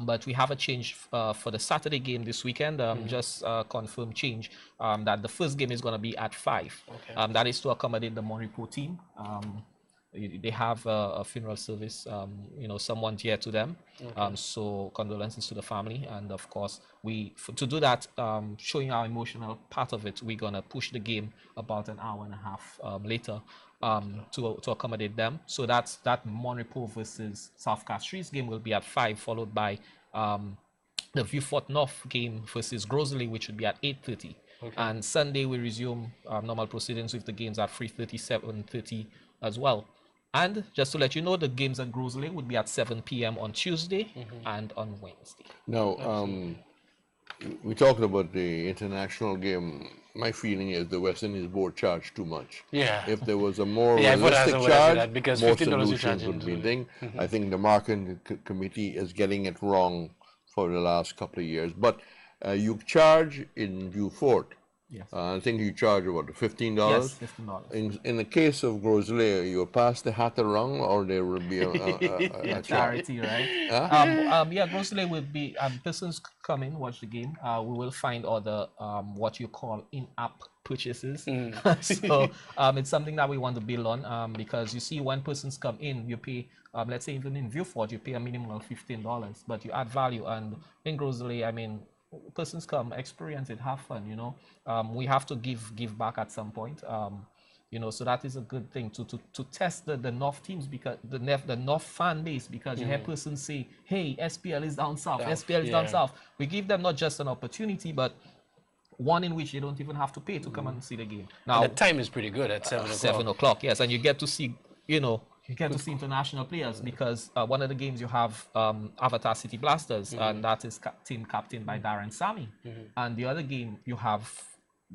But we have a change for the Saturday game this weekend. Just confirmed change that the first game is going to be at 5. That is to accommodate the Monrepo team. They have a funeral service, someone dear to them. So condolences to the family. And of course, to do that, showing our emotional part of it, we're going to push the game about an hour and a half later to accommodate them. So that Monrepo versus South Castries game will be at 5, followed by the Vieux Fort North game versus Grosley, which would be at 8:30. And Sunday, we resume normal proceedings with the games at 3:30, 7:30 as well. And just to let you know, the games at Grosley would be at 7 p.m. on Tuesday and on Wednesday. Now, we're talking about the international game. My feeling is the West Indies board charged too much. If there was a more realistic charge, more solutions would be thing. I think the marketing committee is getting it wrong for the last couple of years. But you charge in Vieux Fort Yes. I think you charge about $15. Yes, $15. In the case of Grosley, you pass the hat around, or there will be Yeah, a charity, right? Huh? Yeah, grocery will be persons come in, watch the game. We will find other what you call in-app purchases. So it's something that we want to build on because you see when persons come in, you pay let's say even in Viewfort, you pay a minimum of $15, but you add value. And in grocery, I mean, persons come, experience it, have fun. You know, we have to give back at some point. You know, so that is a good thing to test the North teams, because the North fan base, because you hear persons say, hey, SPL is down south, SPL is down south. We give them not just an opportunity, but one in which they don't even have to pay to come and see the game. Now, and the time is pretty good at 7 o'clock. 7 o'clock, yes, and you get to see, you know, you get to see international players, because one of the games you have Avatar City Blasters, and that is team captained by Darren Sammy. And the other game you have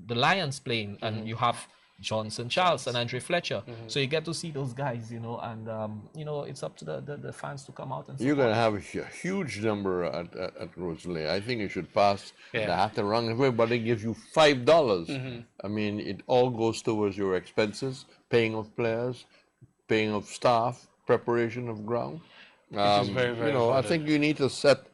the Lions playing, and you have Johnson Charles and Andre Fletcher. So you get to see those guys, you know, and you know, it's up to the fans to come out and support. You're going to have a huge number at Rosalie. I think you should pass the hat around. Everybody gives you $5. I mean, it all goes towards your expenses, paying of players, paying of staff, preparation of ground. Which is very, very you know, important. I think you need to set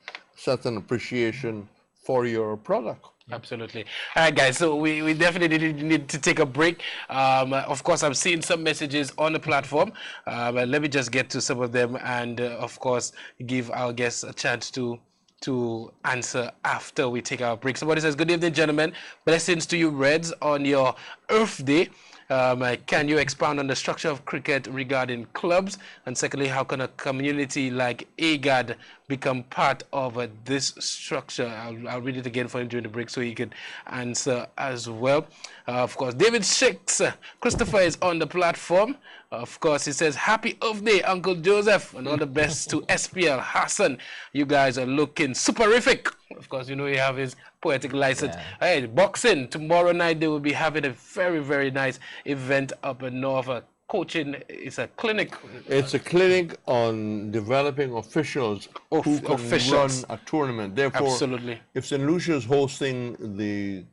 an appreciation for your product. Absolutely. All right, guys, so we definitely need to take a break. Of course, I'm seeing some messages on the platform. But let me just get to some of them, and of course, give our guests a chance to answer after we take our break. Somebody says, good evening, gentlemen. Blessings to you, Reds, on your Earth Day. Can you expound on the structure of cricket regarding clubs? And secondly, how can a community like AGAD become part of this structure? I'll read it again for him during the break so he can answer as well. Of course, David Shakes, Christopher is on the platform. Of course, he says, happy Earth Day, Uncle Joseph, and all the best to SPL. Hassan, you guys are looking superific. Of course, you know you have his poetic license. Hey, boxing, tomorrow night they will be having a very, very nice event up in North. Coaching, it's a clinic. It's a clinic on developing officials who can run a tournament. Therefore, absolutely, if St. Lucia is hosting the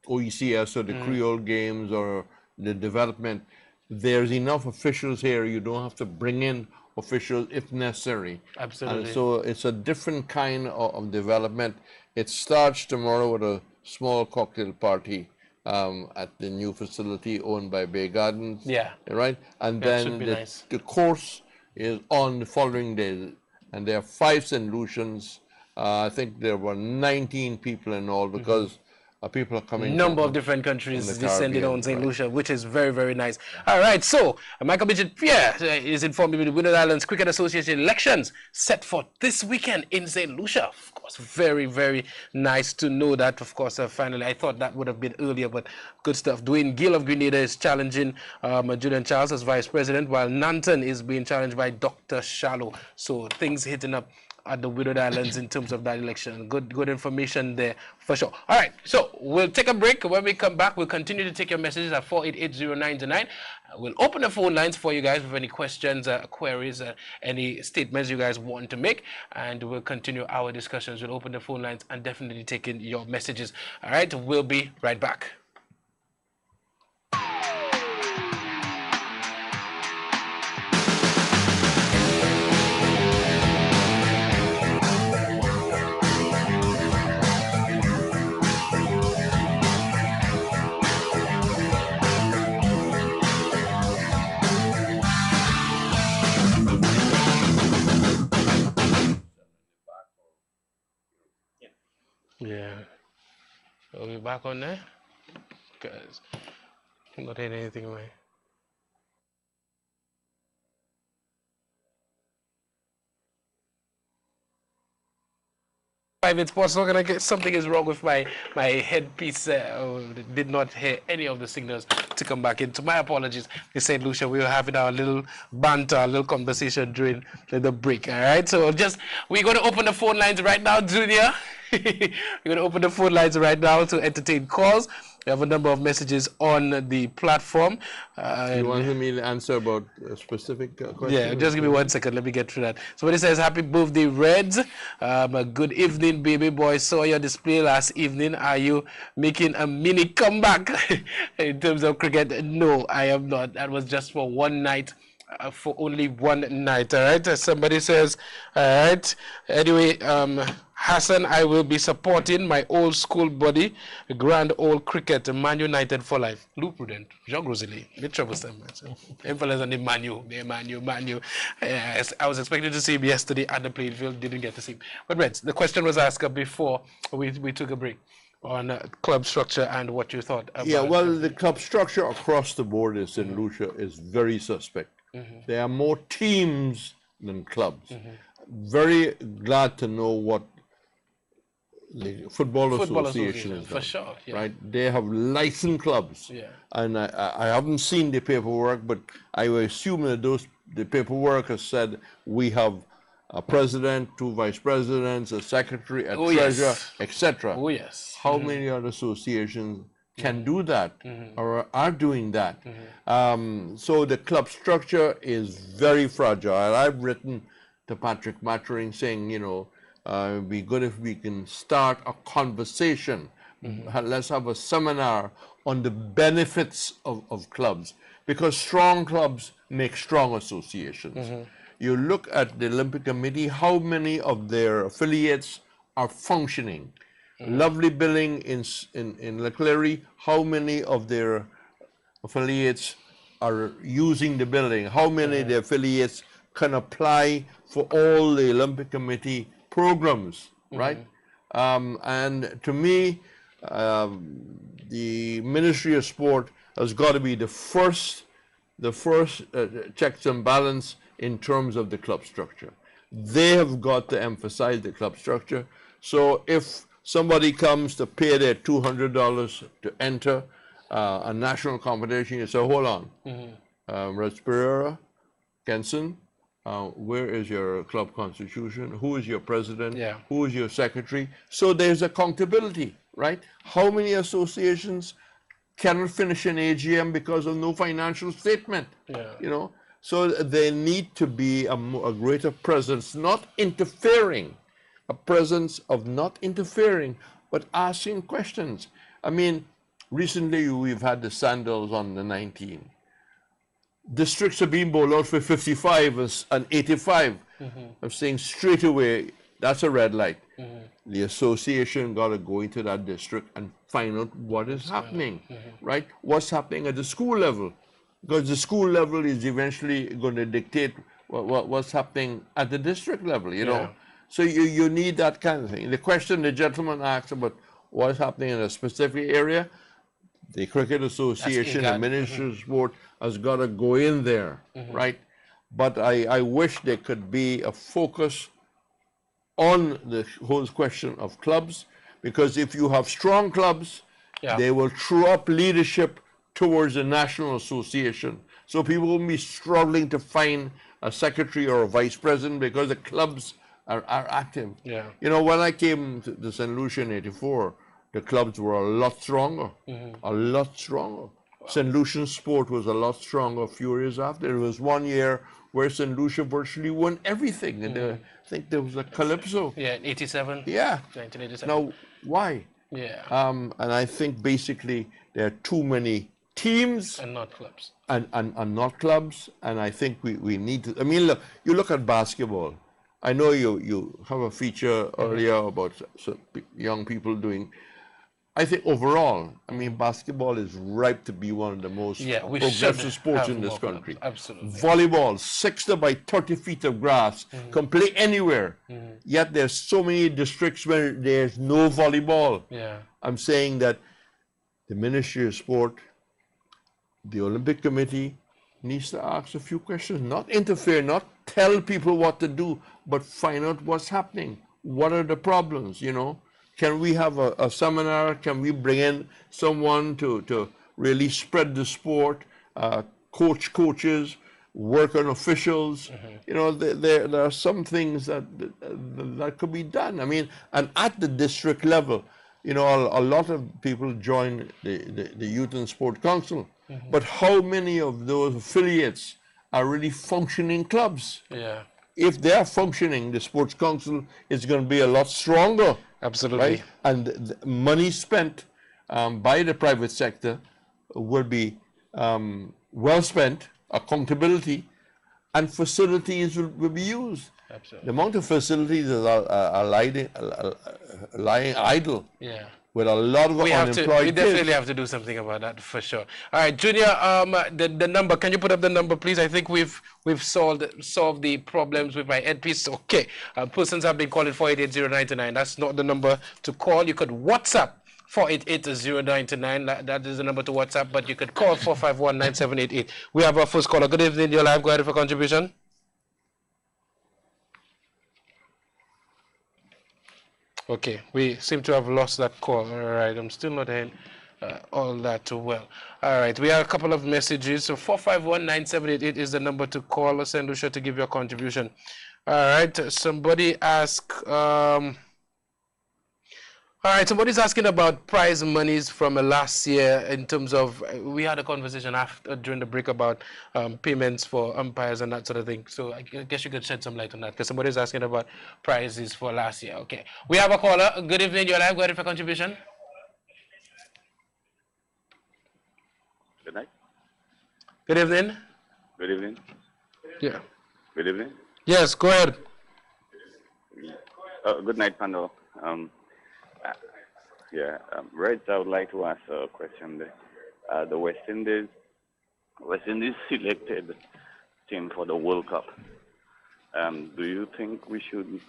OECS or the Creole Games or the development, there's enough officials here. You don't have to bring in officials if necessary. Absolutely. And so it's a different kind of development. It starts tomorrow with a small cocktail party at the new facility owned by Bay Gardens. Yeah. Right? And Yeah, then the course is on the following day. And there are 5 St. Lucians. I think there were 19 people in all, because people are coming. Number of different countries descended on St. Right. Lucia, which is very, very nice. All right, so Michael Bridget Pierre is informing me the Windward Islands Cricket Association elections set for this weekend in St. Lucia. Of course, very, very nice to know that. Of course, finally, I thought that would have been earlier, but good stuff. Dwayne Gill of Grenada is challenging Julian Charles as vice president, while Nanton is being challenged by Dr. Shallow. So things hitting up at the Windward Islands in terms of that election. Good information there for sure. All right, so we'll take a break. When we come back, we'll continue to take your messages at 4880929. We'll open the phone lines for you guys with any questions, queries, any statements you guys want to make, and we'll continue our discussions. We'll open the phone lines and definitely take in your messages. All right, we'll be right back. Yeah. Are we back on there? Because I'm not hearing anything away. Private sports, not gonna get something is wrong with my headpiece. Did not hear any of the signals to come back into. My apologies. In St. Lucia, we were having our little banter, a little conversation during the break. All right, so we're gonna open the phone lines right now, Junior. We're gonna open the phone lines right now to entertain calls. We have a number of messages on the platform. You want me to answer about a specific question? Yeah, just give me 1 second. Let me get through that. Somebody says, "Happy birthday, Reds. Good evening, baby boy. Saw your display last evening. Are you making a mini comeback in terms of cricket?" No, I am not. That was just for one night. For only one night. All right. Somebody says, all right. Anyway, Hassan, I will be supporting my old school buddy, Grand Old Cricket, Man United for life. Lou Prudent, Jean Grosely, bit troublesome. Emphasis on the Manu. I was expecting to see him yesterday at the playing field, didn't get to see him. But Reds, the question was asked before we took a break on club structure and what you thought about. Yeah, well, the club structure across the board in St. Lucia is very suspect. There are more teams than clubs. Very glad to know what the Football Association is for sure, yeah. Right? They have licensed clubs. Yeah. And I haven't seen the paperwork, but I will assume that the paperwork has said we have a president, 2 vice presidents, a secretary, a treasurer, etc. Oh, yes. How many other associations can do that or are doing that? So the club structure is very fragile. I've written to Patrick Mattering saying, you know, it'd be good if we can start a conversation. Let's have a seminar on the benefits of clubs, because strong clubs make strong associations. You look at the Olympic Committee, how many of their affiliates are functioning? Lovely Billing in Leclerc, how many of their affiliates are using the building? How many of the affiliates can apply for all the Olympic Committee programs, right? And to me, the Ministry of Sport has got to be the first checks and balance in terms of the club structure. They have got to emphasize the club structure. So if somebody comes to pay their $200 to enter a national competition, you say, hold on, Reds Pereira, Kenson, where is your club constitution? Who is your president? Yeah. Who is your secretary? So there's accountability, right? How many associations cannot finish an AGM because of no financial statement? Yeah. You know, so there need to be a greater presence, not interfering, a presence of not interfering, but asking questions. I mean, recently we've had the Sandals on the 19. Districts are being bowled out for 55 and 85. I'm saying straight away, that's a red light. The association got to go into that district and find out what is happening, right? What's happening at the school level? Because the school level is eventually going to dictate what's happening at the district level, you know? So you need that kind of thing. The question the gentleman asked about what's happening in a specific area, the Cricket Association, the Ministry of Sport has got to go in there, right? But I wish there could be a focus on the whole question of clubs, because if you have strong clubs, they will throw up leadership towards the National Association. So people will be struggling to find a secretary or a vice president because the clubs are active. You know, when I came to St. Lucia in '84, the clubs were a lot stronger, a lot stronger. St. Lucian Sport was a lot stronger a few years after. There was one year where St. Lucia virtually won everything. And I think there was a Calypso. Yeah, in 87. Yeah. 1987. Now, why? Yeah. And I think basically there are too many teams. And not clubs. And not clubs. And I think we need to, I mean, look, you look at basketball. I know you have a feature earlier about young people doing. I think overall, I mean, basketball is ripe to be one of the most progressive sports in this country. Absolutely. Volleyball, 60 by 30 feet of grass, can play anywhere. Yet there's so many districts where there's no volleyball. I'm saying that the Ministry of Sport, the Olympic Committee, needs to ask a few questions, not interfere, not tell people what to do, but find out what's happening. What are the problems, you know? Can we have a seminar? Can we bring in someone to really spread the sport, coaches, work on officials? You know, there are some things that could be done. I mean, and at the district level, you know, a lot of people join the Youth and Sport Council, but how many of those affiliates are really functioning clubs? Yeah. If they are functioning, the Sports Council is going to be a lot stronger. Absolutely. Right? And the money spent by the private sector will be well spent, accountability, and facilities will be used. Absolutely. The amount of facilities that are lying idle, Yeah. with a lot of unemployed We definitely kids. have to do something about that for sure. All right, Junior, the number, can you put up the number, please? I think we've solved the problems with my headpiece. Okay, persons have been calling 488-099. That's not the number to call. You could WhatsApp 488-099. That is the number to WhatsApp, but you could call 451-9788. We have our first caller. Good evening, you're live. Go ahead for contribution. Okay, we seem to have lost that call. All right, I'm still not hearing all that too well. All right, we have a couple of messages. So 451-9788 is the number to call. Send Lucia to give your contribution. All right, somebody ask. All right, somebody's asking about prize monies from last year in terms of, we had a conversation during the break about payments for umpires and that sort of thing. So I guess you could shed some light on that because somebody's asking about prizes for last year. Okay, we have a caller. Good evening, you're live. Go ahead for contribution. Good night. Good evening. Good evening. Yeah. Good evening. Yes, go ahead. Good night, panel. Reg, I would like to ask a question there. The West Indies selected team for the World Cup. Do you think we should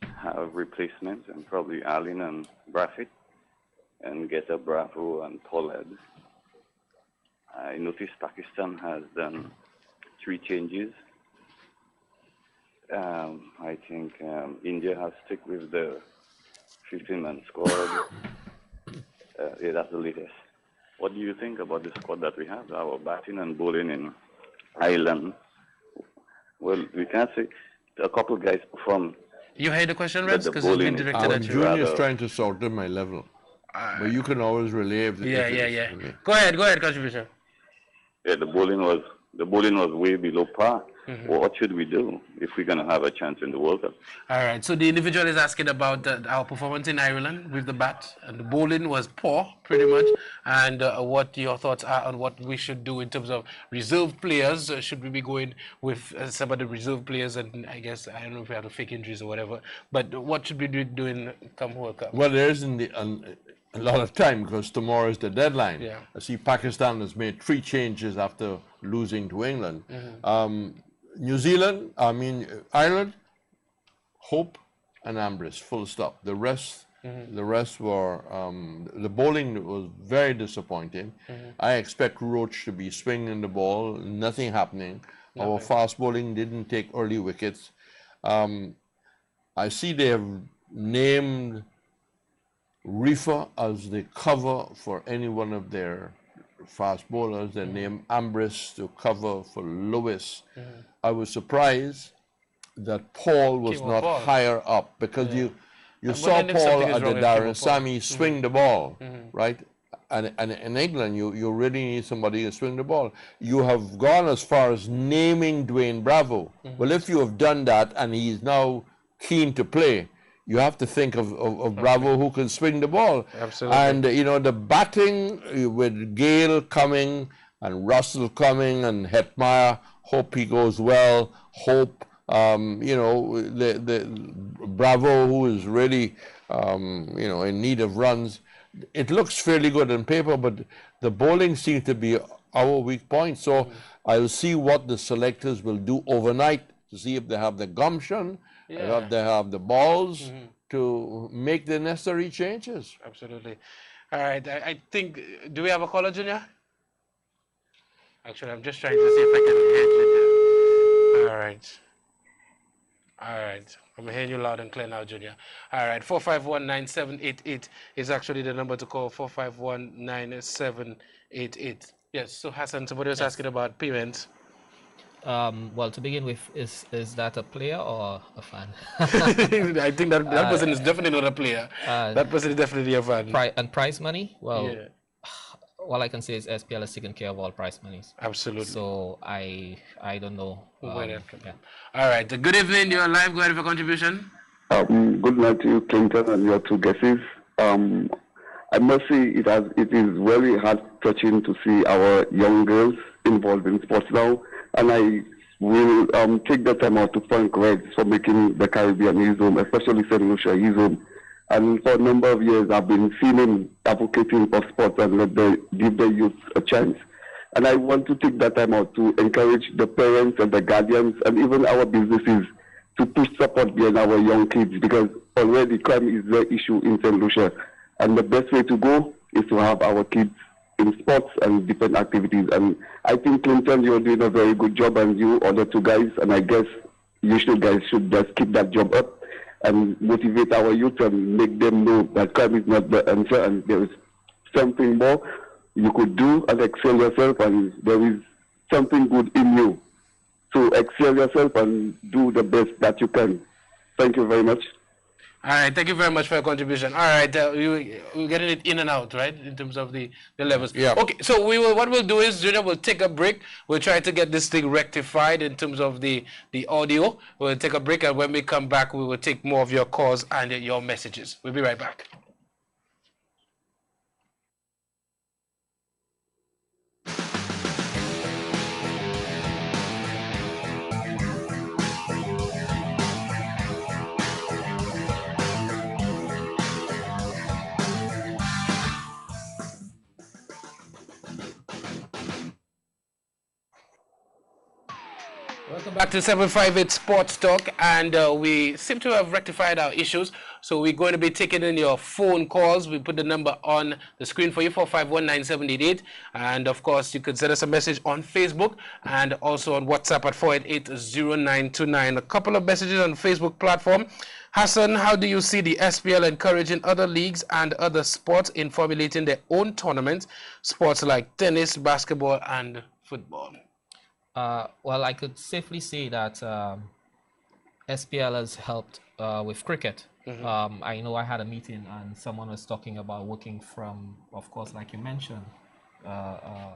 have replacements and probably Allen and Brathwaite and get a Bravo and Pollard? I noticed Pakistan has done 3 changes. I think India has stuck with the 15-man squad. That's the latest. What do you think about the squad that we have? Our batting and bowling in Ireland. Well, we can say a couple of guys perform. You heard the question, Reds? Because it's bowling been directed at you. Junior is trying to sort of my level. But you can always relay if Yeah. Go ahead, contribution. Yeah, the bowling was way below par. Well, what should we do if we're going to have a chance in the World Cup? All right, so the individual is asking about our performance in Ireland with the bat, and the bowling was poor, pretty much, and what your thoughts are on what we should do in terms of reserve players. Should we be going with some of the reserve players, and I guess, I don't know if we have fake injuries or whatever, but what should we be doing come World Cup? Well, there isn't a lot of time because tomorrow is the deadline. Yeah. I see Pakistan has made 3 changes after losing to England. Ireland, Hope and Ambrose, full stop. The rest were, the bowling was very disappointing. I expect Roach to be swinging the ball, nothing happening. Our fast bowling didn't take early wickets. I see they have named Reefer as the cover for any one of their fast bowlers. They named Ambrose to cover for Lewis. I was surprised that Paul was not higher up because you saw Paul at the Darren swing the ball, right? And in England, you really need somebody to swing the ball. You have gone as far as naming Dwayne Bravo. Well, if you have done that and he's now keen to play, you have to think of Bravo who can swing the ball. Absolutely. And, the batting with Gale coming and Russell coming and Hetmeyer, hope he goes well. Hope, the Bravo who is really, in need of runs. It looks fairly good on paper, but the bowling seems to be our weak point. So I'll see what the selectors will do overnight to see if they have the gumption, if they have the balls to make the necessary changes. Absolutely. All right, I think, do we have a caller, Junior? Actually, I'm just trying to see if I can hear you. All right. All right. I'm hearing you loud and clear now, Junior. All right. 451-9788 is actually the number to call. 451-9788. Yes. So Hassan, somebody was asking about payments. Well, to begin with, is that a player or a fan? I think that person is definitely not a player. That person is definitely a fan. And prize money? Well, Yeah. all I can say is SPL is taking care of all prize monies. Absolutely. So I don't know. Yeah. All right. Good evening. You're live. Go ahead for contribution. Good night to you, Clinton, and your two guests. I must say it is very heart touching to see our young girls involved in sports now, and I will take the time out to thank Reds for making the Caribbean his home, especially St. Lucia his home. And for a number of years, I've been seeing him advocating for sports and give the youth a chance. And I want to take that time out to encourage the parents and the guardians and even our businesses to push support behind our young kids, because already crime is the issue in St. Lucia. And the best way to go is to have our kids in sports and different activities. And I think, Clinton, you're doing a very good job, and you other two guys, and I guess you guys should just keep that job up and motivate our youth and make them know that crime is not the answer and there is something more you could do and excel yourself, and there is something good in you. So excel yourself and do the best that you can. Thank you very much. All right, thank you very much for your contribution. All right, we're getting it in and out, right, in terms of the levels. Yeah. Okay, so what we'll do is, Junior, we'll take a break. We'll try to get this thing rectified in terms of the audio. We'll take a break, and when we come back, we will take more of your calls and your messages. We'll be right back. Welcome back to 758 Sports Talk, and we seem to have rectified our issues, so we're going to be taking in your phone calls. We put the number on the screen for you, 4519788, and of course you could send us a message on Facebook and also on WhatsApp at 4880929. A couple of messages on the Facebook platform. Hassan, how do you see the SPL encouraging other leagues and other sports in formulating their own tournaments, sports like tennis, basketball, and football? Well, I could safely say that SPL has helped with cricket. I know I had a meeting and someone was talking about working from, of course, like you mentioned, the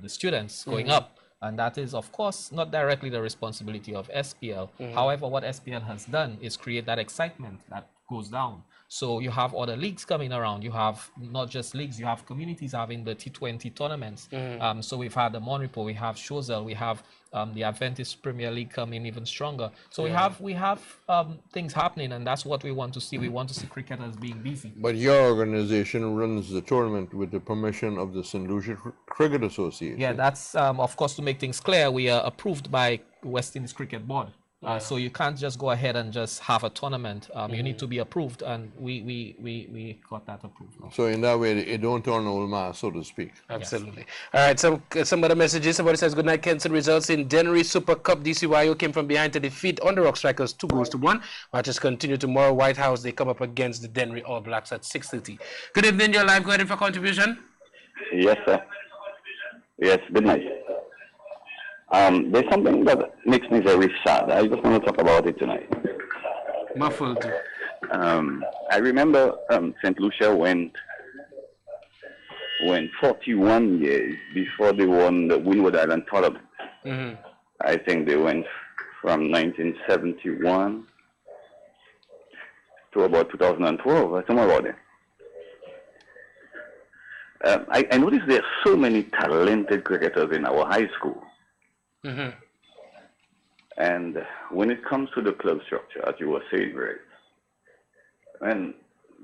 students going up. And that is, of course, not directly the responsibility of SPL. However, what SPL has done is create that excitement that goes down. So you have other leagues coming around. You have not just leagues, you have communities having the T20 tournaments. So we've had the Monrepo, we have Choiseul, we have the Adventist Premier League coming even stronger. So we have things happening, and that's what we want to see. We want to see cricketers being busy. But your organization runs the tournament with the permission of the St. Lucia Cricket Association. Yeah, that's, of course, to make things clear, we are approved by West Indies Cricket Board. So you can't just go ahead and just have a tournament. You need to be approved, and we got that approved. So in that way, it don't turn old mass, so to speak. Absolutely. Yes. All right, some other messages. Somebody says, good night, Kenson. Results in Dennery Super Cup. DCYO came from behind to defeat on the Rock Strikers 2-1. Matches continue tomorrow. White House, they come up against the Dennery All Blacks at 6:30. Good evening, you're live. Go ahead for contribution. Yes, sir. Yes, good night. There's something that makes me very sad. I just want to talk about it tonight. Muffled. I remember St. Lucia went 41 years before they won the Windward Island tournament. I think they went from 1971 to about 2012, or somewhere about there. I noticed there are so many talented cricketers in our high school. And when it comes to the club structure, as you were saying, right, and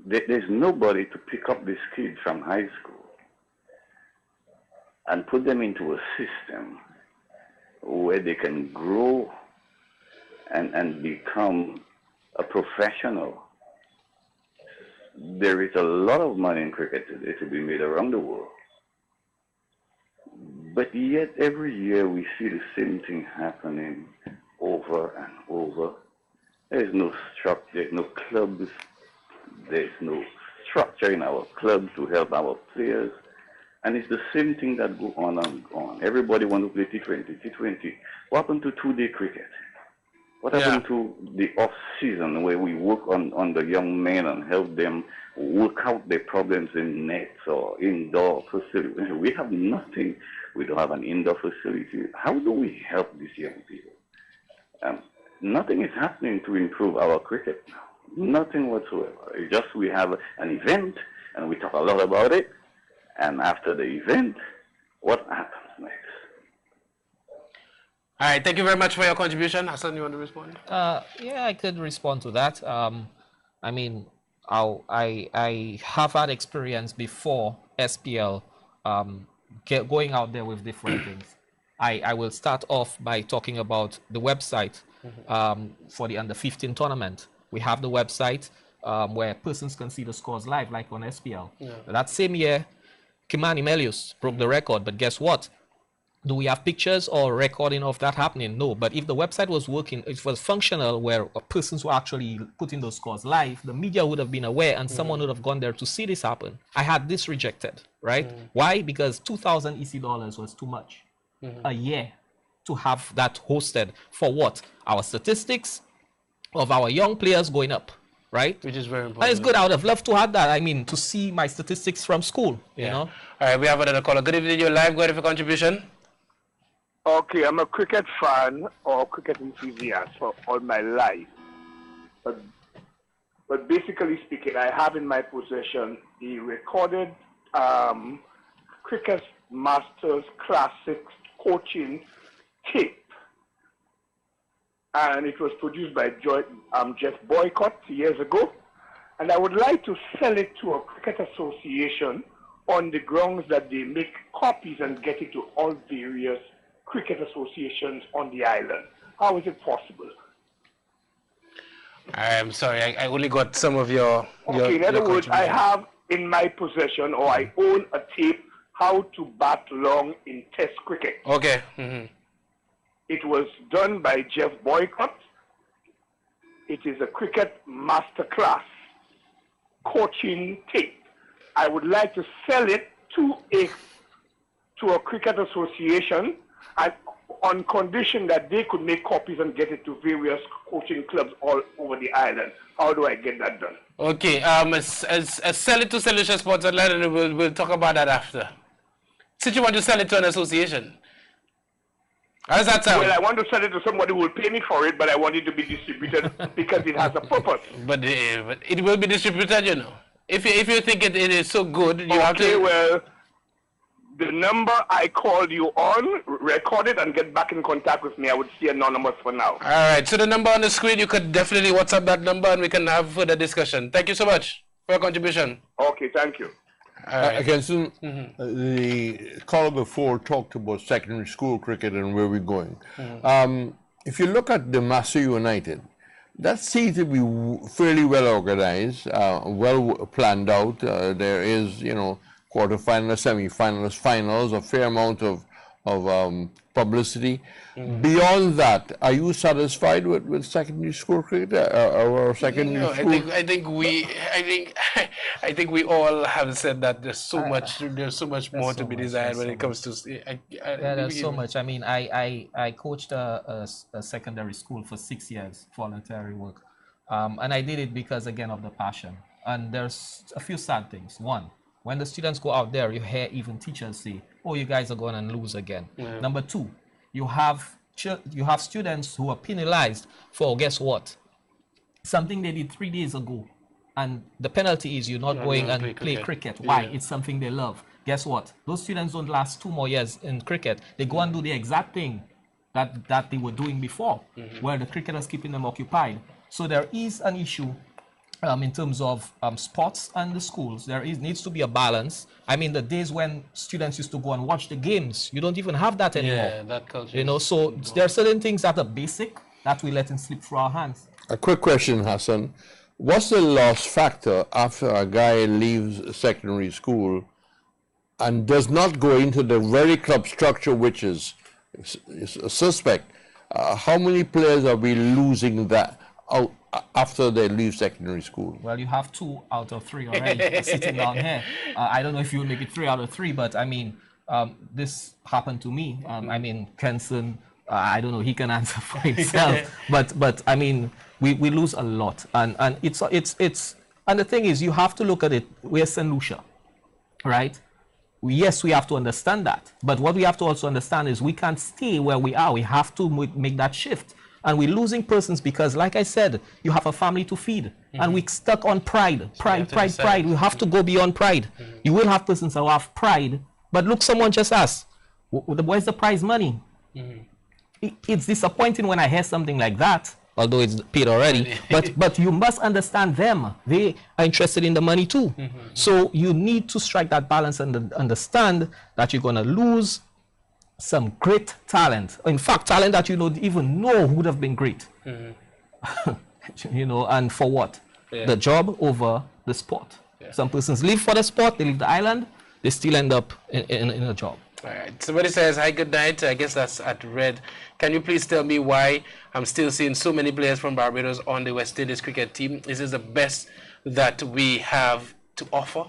there's nobody to pick up these kids from high school and put them into a system where they can grow and become a professional. There is a lot of money in cricket today to be made around the world. But yet every year we see the same thing happening over and over. There's no structure, there's no clubs, there's no structure in our clubs to help our players. And it's the same thing that goes on and on. Everybody wants to play T20. T20. What happened to two-day cricket? What happened to the off-season where we work on the young men and help them work out their problems in nets or indoor facilities? We have nothing. We don't have an indoor facility. How do we help these young people? Nothing is happening to improve our cricket now. Nothing whatsoever. It's just we have an event and we talk a lot about it. And after the event, what happens next? All right, thank you very much for your contribution. Hassan, you want to respond? Yeah, I could respond to that. I mean, I have had experience before SPL going out there with different things. I will start off by talking about the website for the under-15 tournament. We have the website where persons can see the scores live, like on SPL. Yeah. That same year, Kimani Melius broke the record, but guess what? Do we have pictures or recording of that happening? No, but if the website was working, it was functional where persons were actually putting those scores live, the media would have been aware and someone would have gone there to see this happen. I had this rejected, right? Why? Because 2,000 EC dollars was too much a year to have that hosted for what? Our statistics of our young players going up, right? Which is very important. And it's good. I would have loved to have that. I mean, to see my statistics from school, you know? All right, we have another caller. Good evening, you're live. Go ahead for contribution. Okay, I'm a cricket fan or cricket enthusiast for all my life. But basically speaking, I have in my possession the recorded Cricket Masters Classics coaching tape. And it was produced by Jeff Boycott years ago. And I would like to sell it to a cricket association on the grounds that they make copies and get it to all various cricket associations on the island. How is it possible? I'm sorry, I only got some of your... Okay, in other words, I have in my possession, or I own a tape, how to bat long in Test cricket. Okay. It was done by Jeff Boycott. It is a cricket masterclass coaching tape. I would like to sell it to a cricket association, and on condition that they could make copies and get it to various coaching clubs all over the island. How do I get that done? Okay, sell it to Solution Sports Online, and we'll talk about that after. Since you want to sell it to an association. How does that sound? Well, I want to sell it to somebody who will pay me for it, but I want it to be distributed because it has a purpose. But it will be distributed, you know. If you think it is so good, you have to... Okay, well, the number I called you on, record it and get back in contact with me. I would see anonymous for now. All right, so the number on the screen, you could definitely WhatsApp that number and we can have further discussion. Thank you so much for your contribution. Okay, thank you. Against the caller before talked about secondary school cricket and where we're going. If you look at the Massey United, that seems to be fairly well organized, well planned out. There is, you know, quarterfinalists, semi-finalists, finals, a fair amount of publicity. Beyond that, are you satisfied with secondary school cricket or secondary school? I think we all have said that there's so much more to be desired when it comes to. There's so much. I mean, I coached a secondary school for 6 years, voluntary work, and I did it because again of the passion. And there's a few sad things. One, when the students go out there, you hear even teachers say, "Oh, you guys are going to lose again." Number two, you have students who are penalized for, guess what? Something they did 3 days ago. And the penalty is you're not going and play cricket. Why? It's something they love. Guess what? Those students don't last 2 more years in cricket. They go and do the exact thing that they were doing before, where the cricket is keeping them occupied. So there is an issue in terms of sports and the schools. There needs to be a balance. I mean, the days when students used to go and watch the games, you don't even have that anymore. Yeah, that culture. You know, so there are certain things that are basic that we let slip through our hands. A quick question, Hassan. What's the loss factor after a guy leaves secondary school and does not go into the very club structure, which is a suspect? How many players are we losing that out after they leave secondary school? Well, you have 2 out of 3 already sitting down here. I don't know if you'll make it 3 out of 3, but I mean, this happened to me. I mean, Kenson, I don't know, he can answer for himself. but I mean, we lose a lot, and it's and the thing is, you have to look at it. We're St. Lucia, right? Yes, we have to understand that. But what we have to also understand is we can't stay where we are. We have to make that shift. And we're losing persons because, like I said, you have a family to feed. And we're stuck on pride. Pride. We have to go beyond pride. You will have persons who have pride. But look, someone just asked, where's the prize money? It's disappointing when I hear something like that, although it's paid already. But you must understand them. They are interested in the money too. So you need to strike that balance and understand that you're going to lose some great talent. In fact, talent that you don't even know would have been great. You know, and for what? The job over the sport. Some persons live for the sport, they leave the island, they still end up in a job. All right. Somebody says, hi, good night. I guess that's at Red. Can you please tell me why I'm still seeing so many players from Barbados on the West Indies cricket team? Is this the best that we have to offer?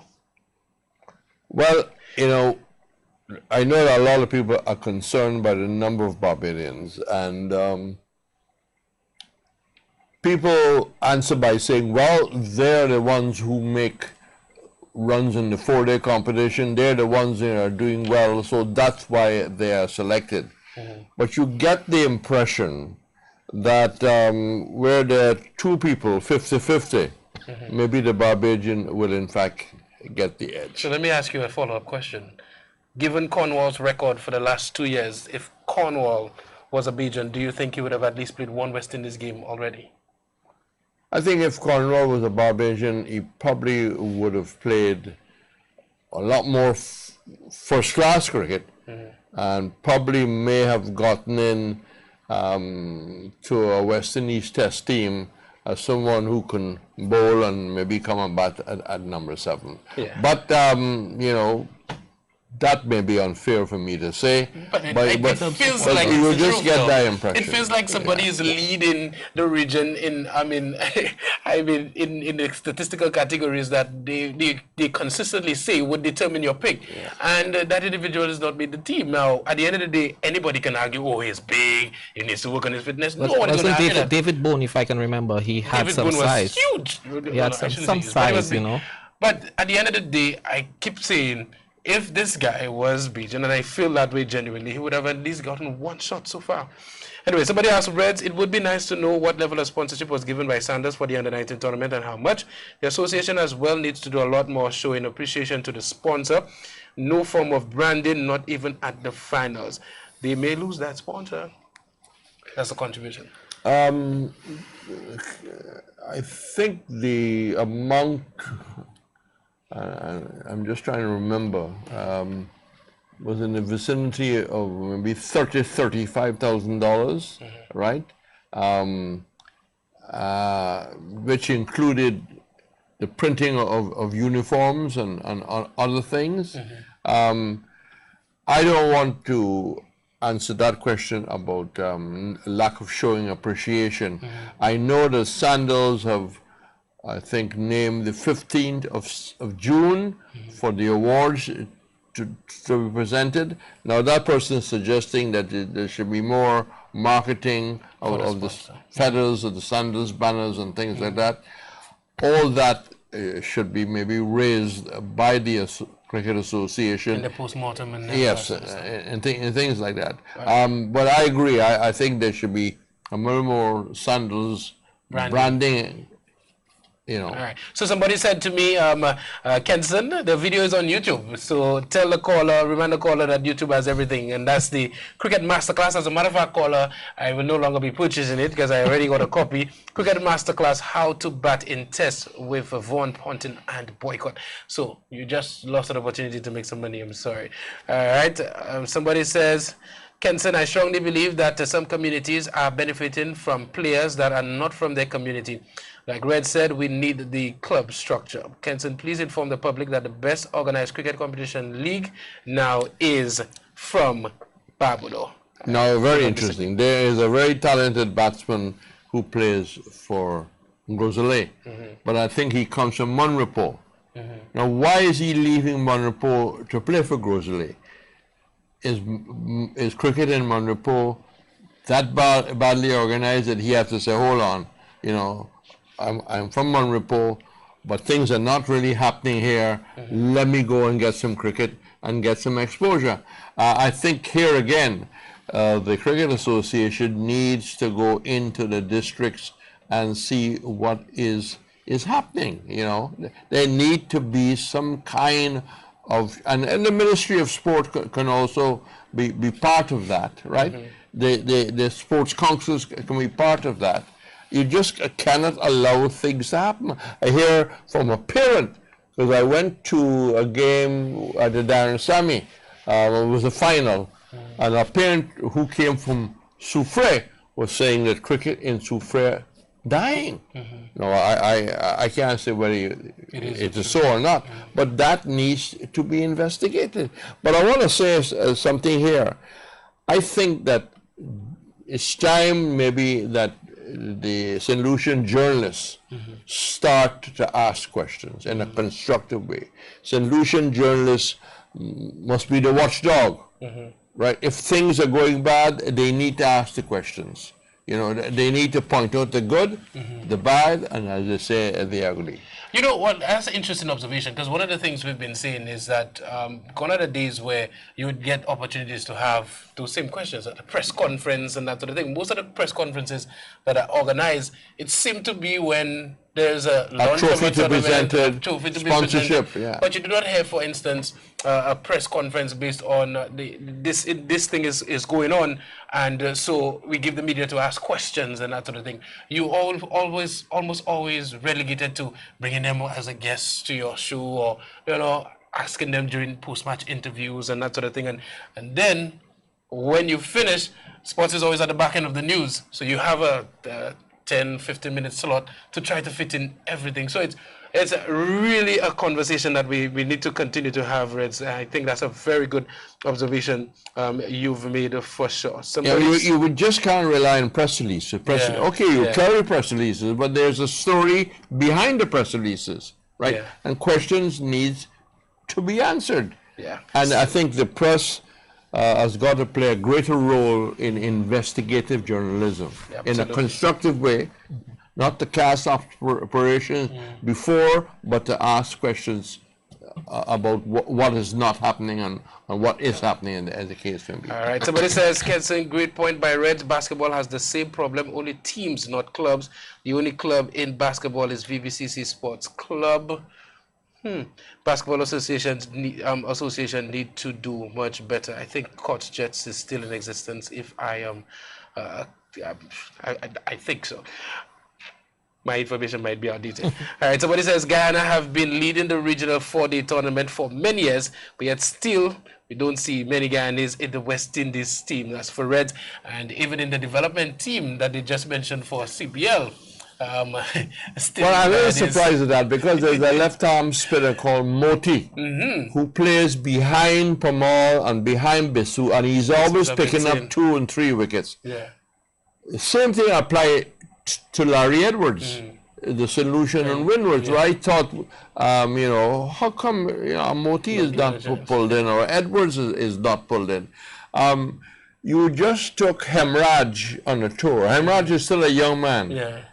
Well, you know, I know that a lot of people are concerned by the number of Barbadians, and people answer by saying, well, they're the ones who make runs in the 4-day competition, they're the ones that are doing well, so that's why they are selected. But you get the impression that where there are two people, 50-50, maybe the Barbadian will in fact get the edge. So let me ask you a follow-up question. Given Cornwall's record for the last 2 years, if Cornwall was a Bajan, do you think he would have at least played one West Indies game already? I think if Cornwall was a Barbadian, he probably would have played a lot more first-class cricket, and probably may have gotten in to a West Indies Test team as someone who can bowl and maybe come and bat at number 7. But you know, that may be unfair for me to say, but it feels like you will just get that impression. It feels like somebody is leading the region in, I mean, in the statistical categories that they consistently say would determine your pick, and that individual has not made the team. Now, at the end of the day, anybody can argue, oh, he's big, he needs to work on his fitness. No one is going to argue that. David Bone, if I can remember, he had some size. Was huge. He had some size, you know. But at the end of the day, I keep saying, if this guy was Bajan, and I feel that way genuinely, he would have at least gotten one shot so far. Anyway, somebody asked Reds, it would be nice to know what level of sponsorship was given by Sanders for the Under-19 tournament and how much. The association as well needs to do a lot more showing appreciation to the sponsor. No form of branding, not even at the finals. They may lose that sponsor. That's a contribution. I think the amount... I'm just trying to remember, was in the vicinity of maybe $35,000, right? Which included the printing of uniforms and other things. I don't want to answer that question about lack of showing appreciation. I know the Sandals have, I think, named the 15th of June for the awards to be presented. Now that person is suggesting that there should be more marketing of the feathers, of the Sandals banners and things like that. All that should be maybe raised by the Cricket Association. And the post-mortem and yes, and things like that. But I agree. I think there should be a little more Sandals branding. You know. All right. So somebody said to me, Kenson, the video is on YouTube. So tell the caller, remind the caller that YouTube has everything. And that's the Cricket Masterclass. As a matter of fact, caller, I will no longer be purchasing it because I already got a copy. Cricket Masterclass, How to Bat in Tests with Vaughan Ponting and Boycott. So you just lost an opportunity to make some money. I'm sorry. All right. Somebody says, Kenson, I strongly believe that some communities are benefiting from players that are not from their community. Like Red said, we need the club structure. Kenson, please inform the public that the best organized cricket competition league now is from Barbados. Now, very interesting. There is a very talented batsman who plays for Grosley, but I think he comes from Monrepo. Now, why is he leaving Monrepo to play for Grosley? is cricket in Monrepo that badly organized that he has to say, hold on, you know, I'm from Monrepo, but things are not really happening here. Let me go and get some cricket and get some exposure. I think here again, the Cricket Association needs to go into the districts and see what is happening. You know, there need to be some kind of, and the Ministry of Sport can also be part of that, right? The sports councils can be part of that. You just cannot allow things to happen. I hear from a parent, because I went to a game at the Darren Sammy, it was a final, and a parent who came from Soufrière was saying that cricket in Soufrière dying. No, I can't say whether it is so or not, but that needs to be investigated. But I want to say something here. I think that it's time maybe that the St. Lucian journalists start to ask questions in a constructive way. St. Lucian journalists must be the watchdog, right? If things are going bad, they need to ask the questions. You know, they need to point out the good, the bad, and as they say, the ugly. You know what? That's an interesting observation, because one of the things we've been saying is that gone are the days where you would get opportunities to have those same questions at a press conference and that sort of thing. Most of the press conferences that are organized, it seemed to be when there's a trophy to be presented, sponsorship, yeah. But you do not have, for instance, a press conference based on this thing is going on, and so we give the media to ask questions and that sort of thing. You almost always relegated to bringing them as a guest to your show, or you know, asking them during post-match interviews and that sort of thing, and then when you finish, sports is always at the back end of the news, so you have a 10-15 minute slot to try to fit in everything. So it's really a conversation that we need to continue to have, Reds. I think that's a very good observation you've made for sure. Yeah, you just can't rely on press releases. Okay, you carry press releases, but there's a story behind the press releases, right? Yeah. And questions need to be answered. Yeah. And I think the press has got to play a greater role in investigative journalism in a constructive way, not to cast operations before, but to ask questions about what is not happening and what is happening as the case can be. All right, somebody says, Kenson, great point by Reds. Basketball has the same problem, only teams, not clubs. The only club in basketball is VVCC Sports Club. Basketball association need to do much better. I think Court Jets is still in existence. If I am, I think so. My information might be outdated. All right, somebody says Guyana have been leading the regional 4-day tournament for many years, but yet still we don't see many Guyanese in the West Indies team. That's for Reds, and even in the development team that they just mentioned for CPL. Well, I'm very surprised at that, because there's a left-arm spinner called Moti who plays behind Pamal and behind Bisu, and he's always picking up 2 and 3 wickets. Yeah. The same thing applies to Larry Edwards, the St. Lucian and Windward. So I thought, you know, how come Moti is not pulled in, or Edwards is not pulled in? You just took Hemraj on a tour. Hemraj is still a young man. Yeah.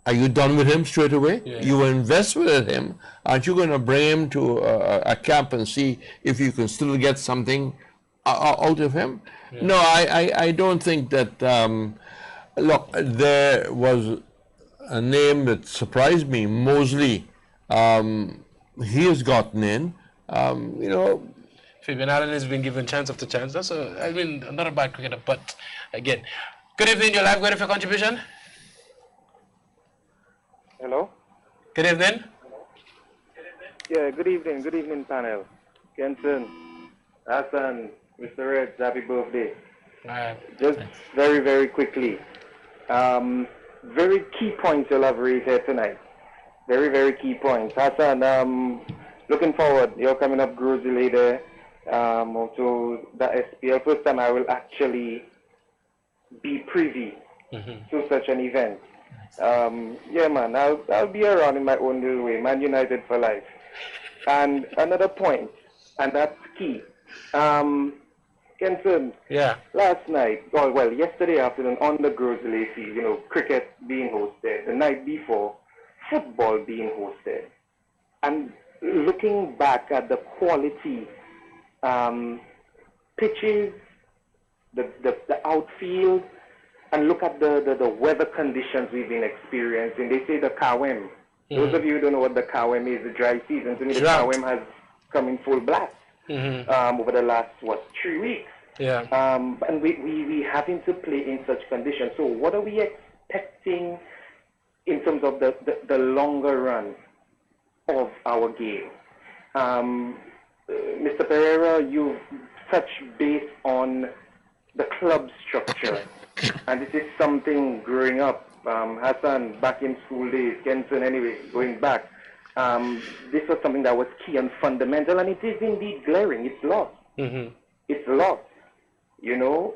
Are you done with him straight away? Yeah. You invested in him. Aren't you going to bring him to a camp and see if you can still get something out of him? Yeah. No, I don't think that. Look, there was a name that surprised me, Mosley. He has gotten in. You know, Fabian Allen has been given chance after chance. That's not a bad cricketer, but again, good evening. You're live. Go ahead for contribution. Hello? Good evening. Yeah, good evening panel. Kenson, Hassan, Mr. Reds, happy birthday. Just very, very quickly. Very key points you'll have raised here tonight. Very, very key points. Hassan, looking forward. You're coming up Grosley there. Also, the SPL. First time I will actually be privy to such an event. Yeah, man, I'll be around in my own little way. Man United for life. And another point, and that's key. Kenson. Yeah. Last night, or well, yesterday afternoon on the Grosse Lacy, you know, cricket being hosted. The night before, football being hosted. And looking back at the quality, pitches, the outfield, and look at the weather conditions we've been experiencing. They say the Kawem. Those of you who don't know what the Kawem is, the dry season. To me, the Kawem has come in full blast over the last, 3 weeks. Yeah. And we having to play in such conditions. So what are we expecting in terms of the longer run of our game? Mr. Pereira, you've touched base on the club structure. And this is something growing up. Hassan, back in school days, Kenson, anyway, going back, this was something that was key and fundamental, and it is indeed glaring. It's lost. It's lost, you know.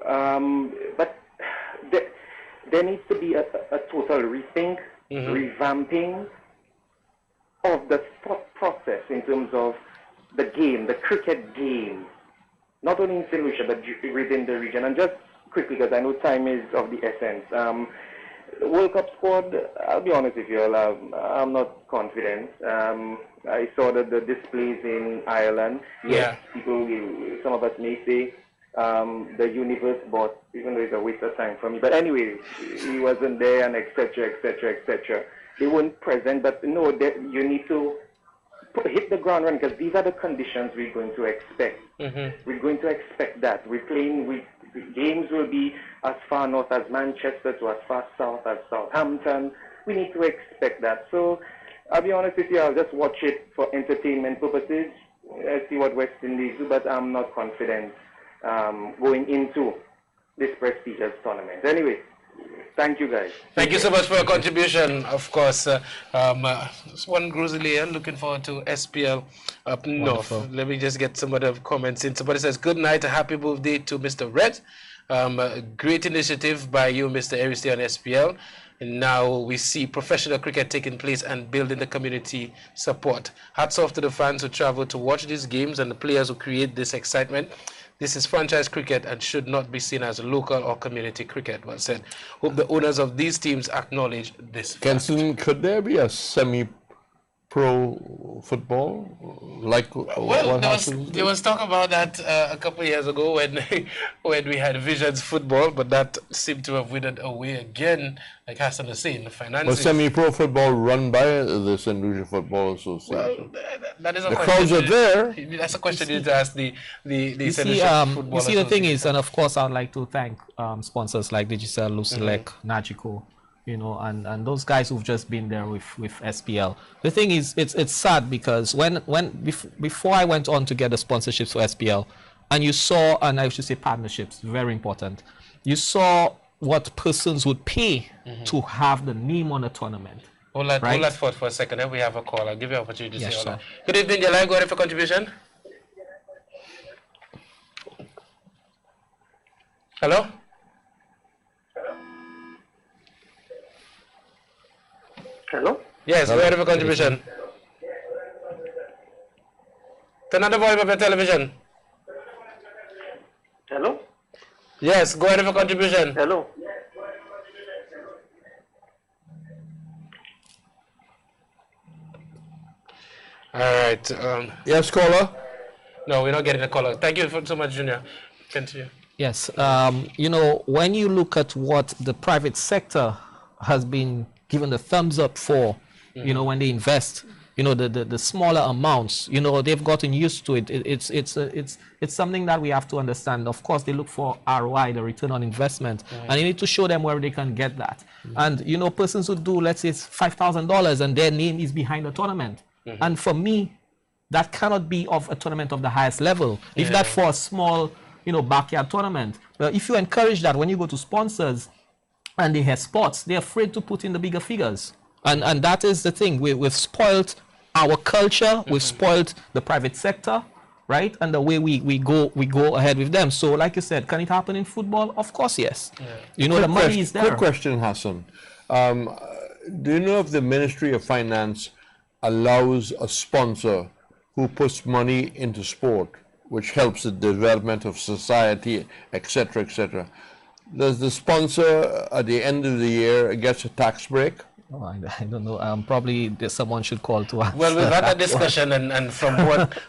But there needs to be a total rethink, revamping of the thought process in terms of the game, the cricket game, not only in St. Lucia, but within the region. And just quickly, because I know time is of the essence, World Cup squad, I'll be honest with you all, I'm not confident. I saw the displays in Ireland. Yes, people will, some of us may say the universe boss, even though it's a waste of time for me. But anyway, he wasn't there, and etc., etc., etc. They weren't present, but no, you need to hit the ground running, because these are the conditions we're going to expect. We're going to expect that. We're playing, games will be as far north as Manchester to as far south as Southampton. We need to expect that. So I'll be honest with you, I'll just watch it for entertainment purposes. Let's see what West Indies do, but I'm not confident going into this prestigious tournament. Anyway, thank you guys. Thank you so much for your contribution. Of course, one Grizzly looking forward to SPL up north. Let me just get some other comments in. Somebody says, good night, a happy birthday to Mr. Red. Great initiative by you, Mr. Aristide, on SPL. And now we see professional cricket taking place and building the community support. Hats off to the fans who travel to watch these games and the players who create this excitement. This is franchise cricket and should not be seen as local or community cricket. Well said. Hope the owners of these teams acknowledge this. Kenson, could there be a semi-pro football like well, there was talk about that a couple of years ago when we had Visions football, but that seemed to have withered away again. Like Hassan was saying, the finances. Was semi-pro football run by the St. Lucia Football Association? Well, that is a the question. crowds are there. That's a question you need to ask the St. Lucia Football You see, the thing is, and of course, I'd like to thank sponsors like Digicel, Lucilec, Nagico, you know, and those guys who've just been there with SPL. The thing is, it's sad because before I went on to get the sponsorships for SPL, and you saw, and I should say partnerships, very important. You saw what persons would pay to have the name on a tournament. Hold that for a second. Then we have a call. I'll give you an opportunity to say all that. Good evening, Jalai. Go ahead for contribution. Hello? Hello? Yes, go ahead for contribution. Turn on the volume of your television. Hello? Yes, go ahead for contribution. Hello? All right. Yes, caller? No, we're not getting a caller. Thank you so much, Junior. Continue. Yes. You know, when you look at what the private sector has been given the thumbs up for, you know, when they invest, you know, the smaller amounts, you know, they've gotten used to it. It's something that we have to understand. Of course, they look for ROI, the return on investment, and you need to show them where they can get that. And, you know, persons who do, let's say, it's $5,000 and their name is behind the tournament. And for me, that cannot be of a tournament of the highest level. If that for a small, you know, backyard tournament. But if you encourage that when you go to sponsors and they have sports, they're afraid to put in the bigger figures. And that is the thing. We've spoiled our culture. We've spoiled the private sector, right? And the way we go ahead with them. So, like you said, can it happen in football? Of course, yes. You know, the money is there. Quick question, Hassan. Do you know if the Ministry of Finance allows a sponsor who puts money into sport which helps the development of society, etc., etc. Does the sponsor at the end of the year get a tax break? Oh, I don't know. Probably someone should call to ask. Well, we've had that discussion, and from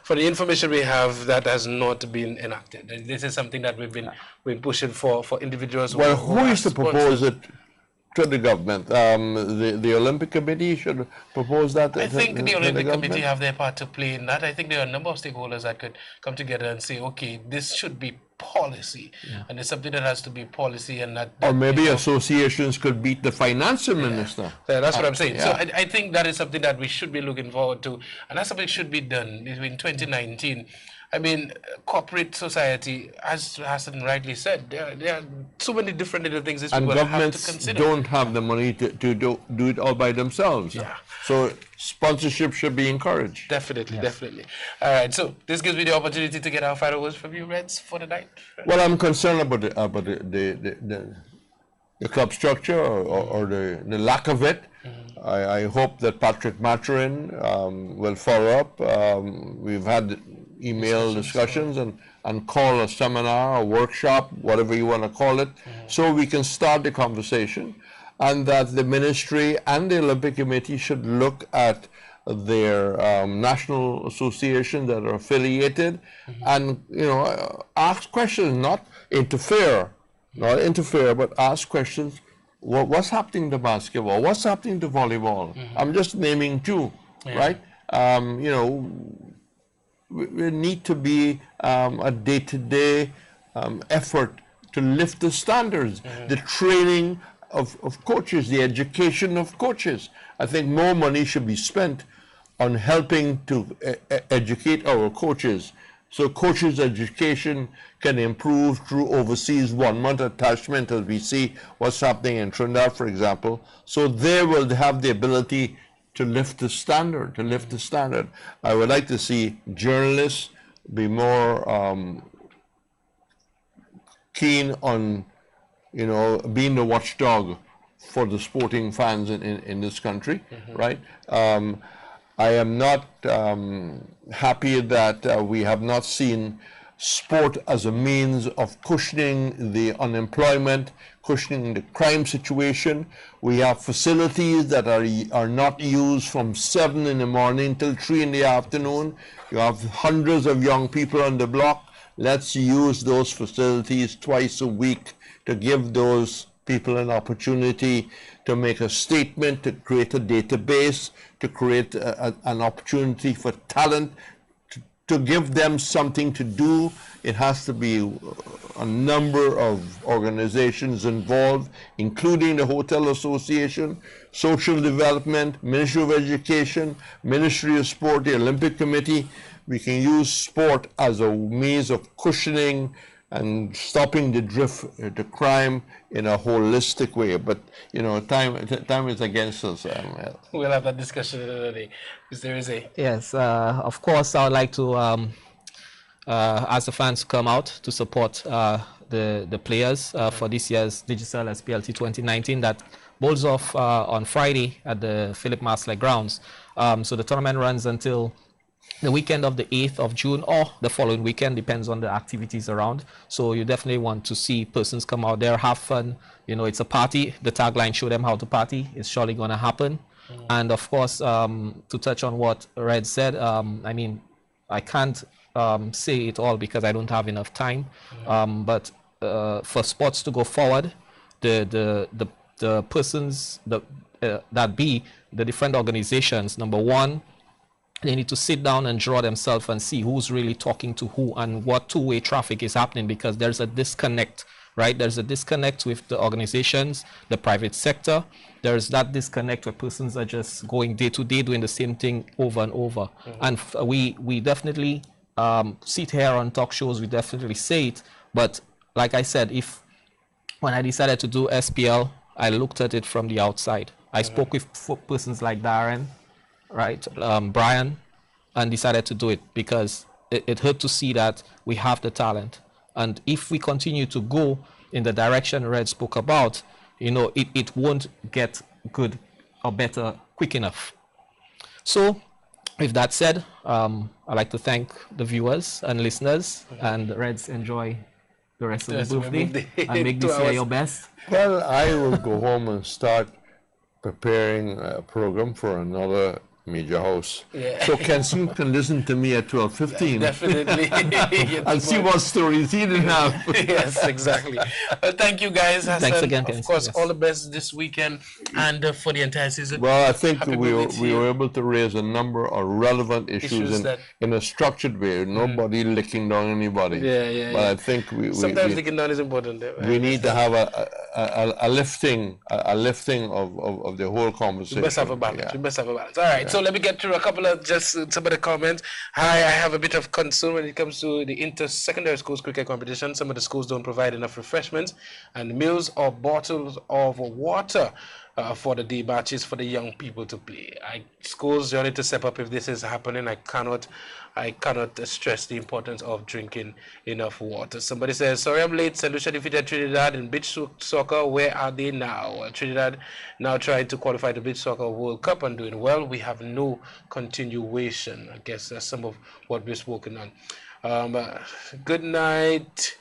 for the information we have, that has not been enacted. This is something that we've been pushing for individuals. Well, who is to propose it to the government? The Olympic Committee should propose that. I think the Olympic Committee have their part to play in that. I think there are a number of stakeholders that could come together and say, okay, this should be policy, and it's something that has to be policy, and that or maybe associations could beat the finance minister. Yeah, that's what I'm saying. So I think that is something that we should be looking forward to, and that's something that should be done in 2019. I mean, corporate society, as Hassan rightly said, there are so many different little things that people have to consider. Don't have the money to do it all by themselves. Yeah. So sponsorship should be encouraged. Definitely, definitely. All right, so this gives me the opportunity to get our final words from you, Reds, for the night. Well, I'm concerned about the club structure or the lack of it. I hope that Patrick Maturin will follow up. We've had email discussions and call a seminar, a workshop, whatever you want to call it, so we can start the conversation, and that the ministry and the Olympic Committee should look at their national associations that are affiliated and, you know, ask questions, not interfere, but ask questions. What's happening to basketball? What's happening to volleyball? I'm just naming two, right? You know, we need to be a day-to-day effort to lift the standards, the training of coaches, the education of coaches. I think more money should be spent on helping to educate our coaches, so coaches' education can improve through overseas 1 month attachment, as we see what's happening in Trinidad, for example. So they will have the ability to lift the standard, I would like to see journalists be more keen on, you know, being the watchdog for the sporting fans in this country, right? I am not happy that we have not seen sport as a means of cushioning the unemployment, cushioning the crime situation. We have facilities that are not used from 7 in the morning till 3 in the afternoon. You have hundreds of young people on the block. Let's use those facilities twice a week to give those people an opportunity to make a statement, to create a database, to create an opportunity for talent, to give them something to do. It has to be a number of organizations involved, including the Hotel Association, Social Development, Ministry of Education, Ministry of Sport, the Olympic Committee. We can use sport as a means of cushioning and stopping the drift to crime in a holistic way. But, you know, time is against us. We'll have that discussion another day. Is there a... Yes, of course, I would like to ask the fans to come out to support the players for this year's Digicel SPLT 2019 that bowls off on Friday at the Philip Masley grounds. So the tournament runs until the weekend of the 8th of June or the following weekend, depends on the activities around. So you definitely want to see persons come out there, have fun. You know, it's a party. The tagline, show them how to party, is surely going to happen. And of course, to touch on what Red said, I mean, I can't say it all because I don't have enough time. But for sports to go forward, the persons that be the different organizations, number one, they need to sit down and draw themselves and see who's really talking to who and what two-way traffic is happening, because there's a disconnect, right? There's a disconnect with the organizations, the private sector. There's that disconnect where persons are just going day to day, doing the same thing over and over. And we definitely sit here on talk shows, we definitely say it. But like I said, when I decided to do SPL, I looked at it from the outside. I spoke with persons like Darren, right, Brian, and decided to do it because it hurt to see that we have the talent. And if we continue to go in the direction Red spoke about, you know, it won't get good or better quick enough. So with that said, I'd like to thank the viewers and listeners, and Reds, enjoy the rest of the birthday and make this year your best. Well, I will go home and start preparing a program for another Major House. Yeah. So Kenson can listen to me at 12:15. Definitely. and see what stories he didn't have. Yes, exactly. Well, thank you guys. Hassan, thanks again, of course, all the best this weekend and for the entire season. Well, I think we were able to raise a number of relevant issues in a structured way. Nobody licking down anybody. Yeah. But I think sometimes licking down is important. We need to have a lifting of the whole conversation. We must have a balance. We must have a balance. All right. So let me get through a couple of some of the comments. Hi, I have a bit of concern when it comes to the inter-secondary schools cricket competition. Some of the schools don't provide enough refreshments and meals or bottles of water for the day matches for the young people to play. Schools really need to step up if this is happening. I cannot stress the importance of drinking enough water. Somebody says, sorry I'm late. St. Lucia defeated Trinidad in beach soccer. Where are they now? Trinidad now trying to qualify the beach soccer World Cup and doing well. We have no continuation. I guess that's some of what we're working on. Good night.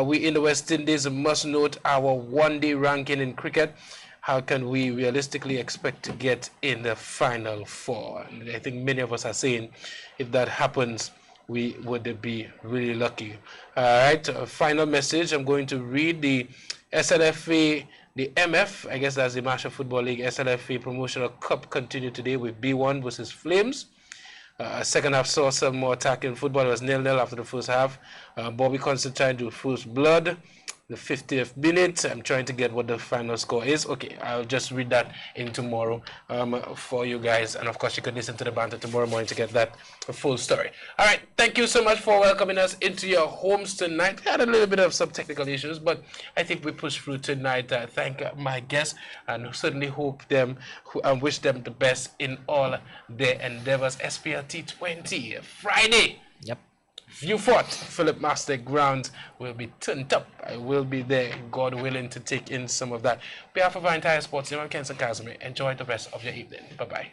We in the West Indies must note our one-day ranking in cricket. How can we realistically expect to get in the final four? And I think many of us are saying if that happens, we would be really lucky. All right, final message. I'm going to read the SLFA, the MF, I guess that's the Marshall Football League SLFA Promotional Cup continued today with B1 versus Flames. Second half saw some more attacking football. It was 0-0 after the first half. Bobby Constantine to first blood. The 50th minute. I'm trying to get what the final score is. Okay, I'll just read that in tomorrow for you guys. And of course, you can listen to the banter tomorrow morning to get that full story. All right, thank you so much for welcoming us into your homes tonight. We had a little bit of some technical issues, but I think we pushed through tonight. Thank my guests and certainly hope them and wish them the best in all their endeavors. SPLT 20 Friday. Yep. Viewfort, Philip Master Grounds will be turned up. I will be there, God willing, to take in some of that. On behalf of our entire sports team, I'm Kenson Kazumi. Enjoy the rest of your evening. Bye-bye.